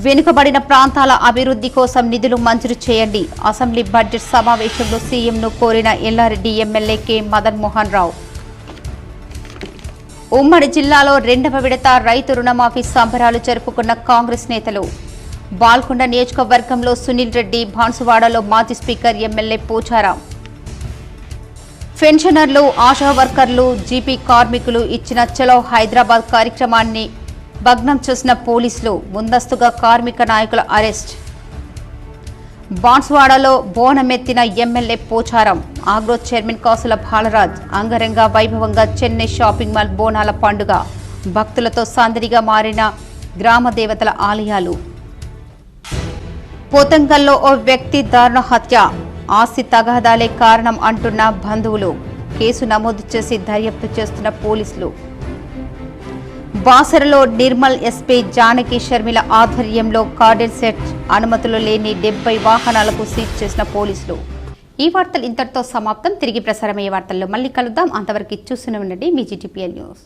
వెనుకబడిన ప్రాంతాల అభివృద్ధి కోసం నిధులు మంజూరు చేయండి. అసెంబ్లీ బడ్జెట్ సమావేశంలో సీఎంను కోరిన ఎల్లారెడ్డి ఎమ్మెల్యే కె మదన్ మోహన్ రావు. ఉమ్మడి జిల్లాలో 2వ విడత రైతు రుణమాఫీ సంబరాలు జరుపుకున్న కాంగ్రెస్ నేతలు. బాల్కొండ నియోజకవర్గంలో సునీల్ రెడ్డి, బాన్సువాడలో మాజీ స్పీకర్ ఎమ్మెల్యే పోచారం. పెన్షనర్లు, ఆశా వర్కర్లు, జీపీ కార్మికులు ఇచ్చిన చలో హైదరాబాద్ కార్యక్రమాన్ని భగ్నం చేసిన పోలీసులు. ముందస్తుగా కార్మిక నాయకుల అరెస్ట్. బాన్స్వాడలో బోనమెత్తిన MLA Pocharam. Agro chairman Kasula Balraj. అంగరంగ వైభవంగా చెన్నై షాపింగ్ మాల్ బోనాల పండుగ. భక్తులతో సందడిగా మారిన గ్రామ దేవతల ఆలయాలు. పోతంగల్లో ఓ వ్యక్తి దారుణ హత్య. ఆస్తి తగాదాలే కారణం అంటున్న బంధువులు. కేసు నమోదు చేసి దర్యాప్తు చేస్తున్న పోలీసులు. బాసరలో నిర్మల్ ఎస్పీ జానకి షర్మిల ఆధ్వర్యంలో కార్డెన్ సెట్ అనుమతులు లేని 70 వాహనాలకు సీజ్ చేసిన పోలీసులు. ఈ వార్తలు ఇంతటితో సమాప్తం. తిరిగి ప్రసారమయ్యే వార్తల్లో మళ్ళీ కలుద్దాం. అంతవరకు చూస్తూనే ఉండండి మీ GTPL న్యూస్.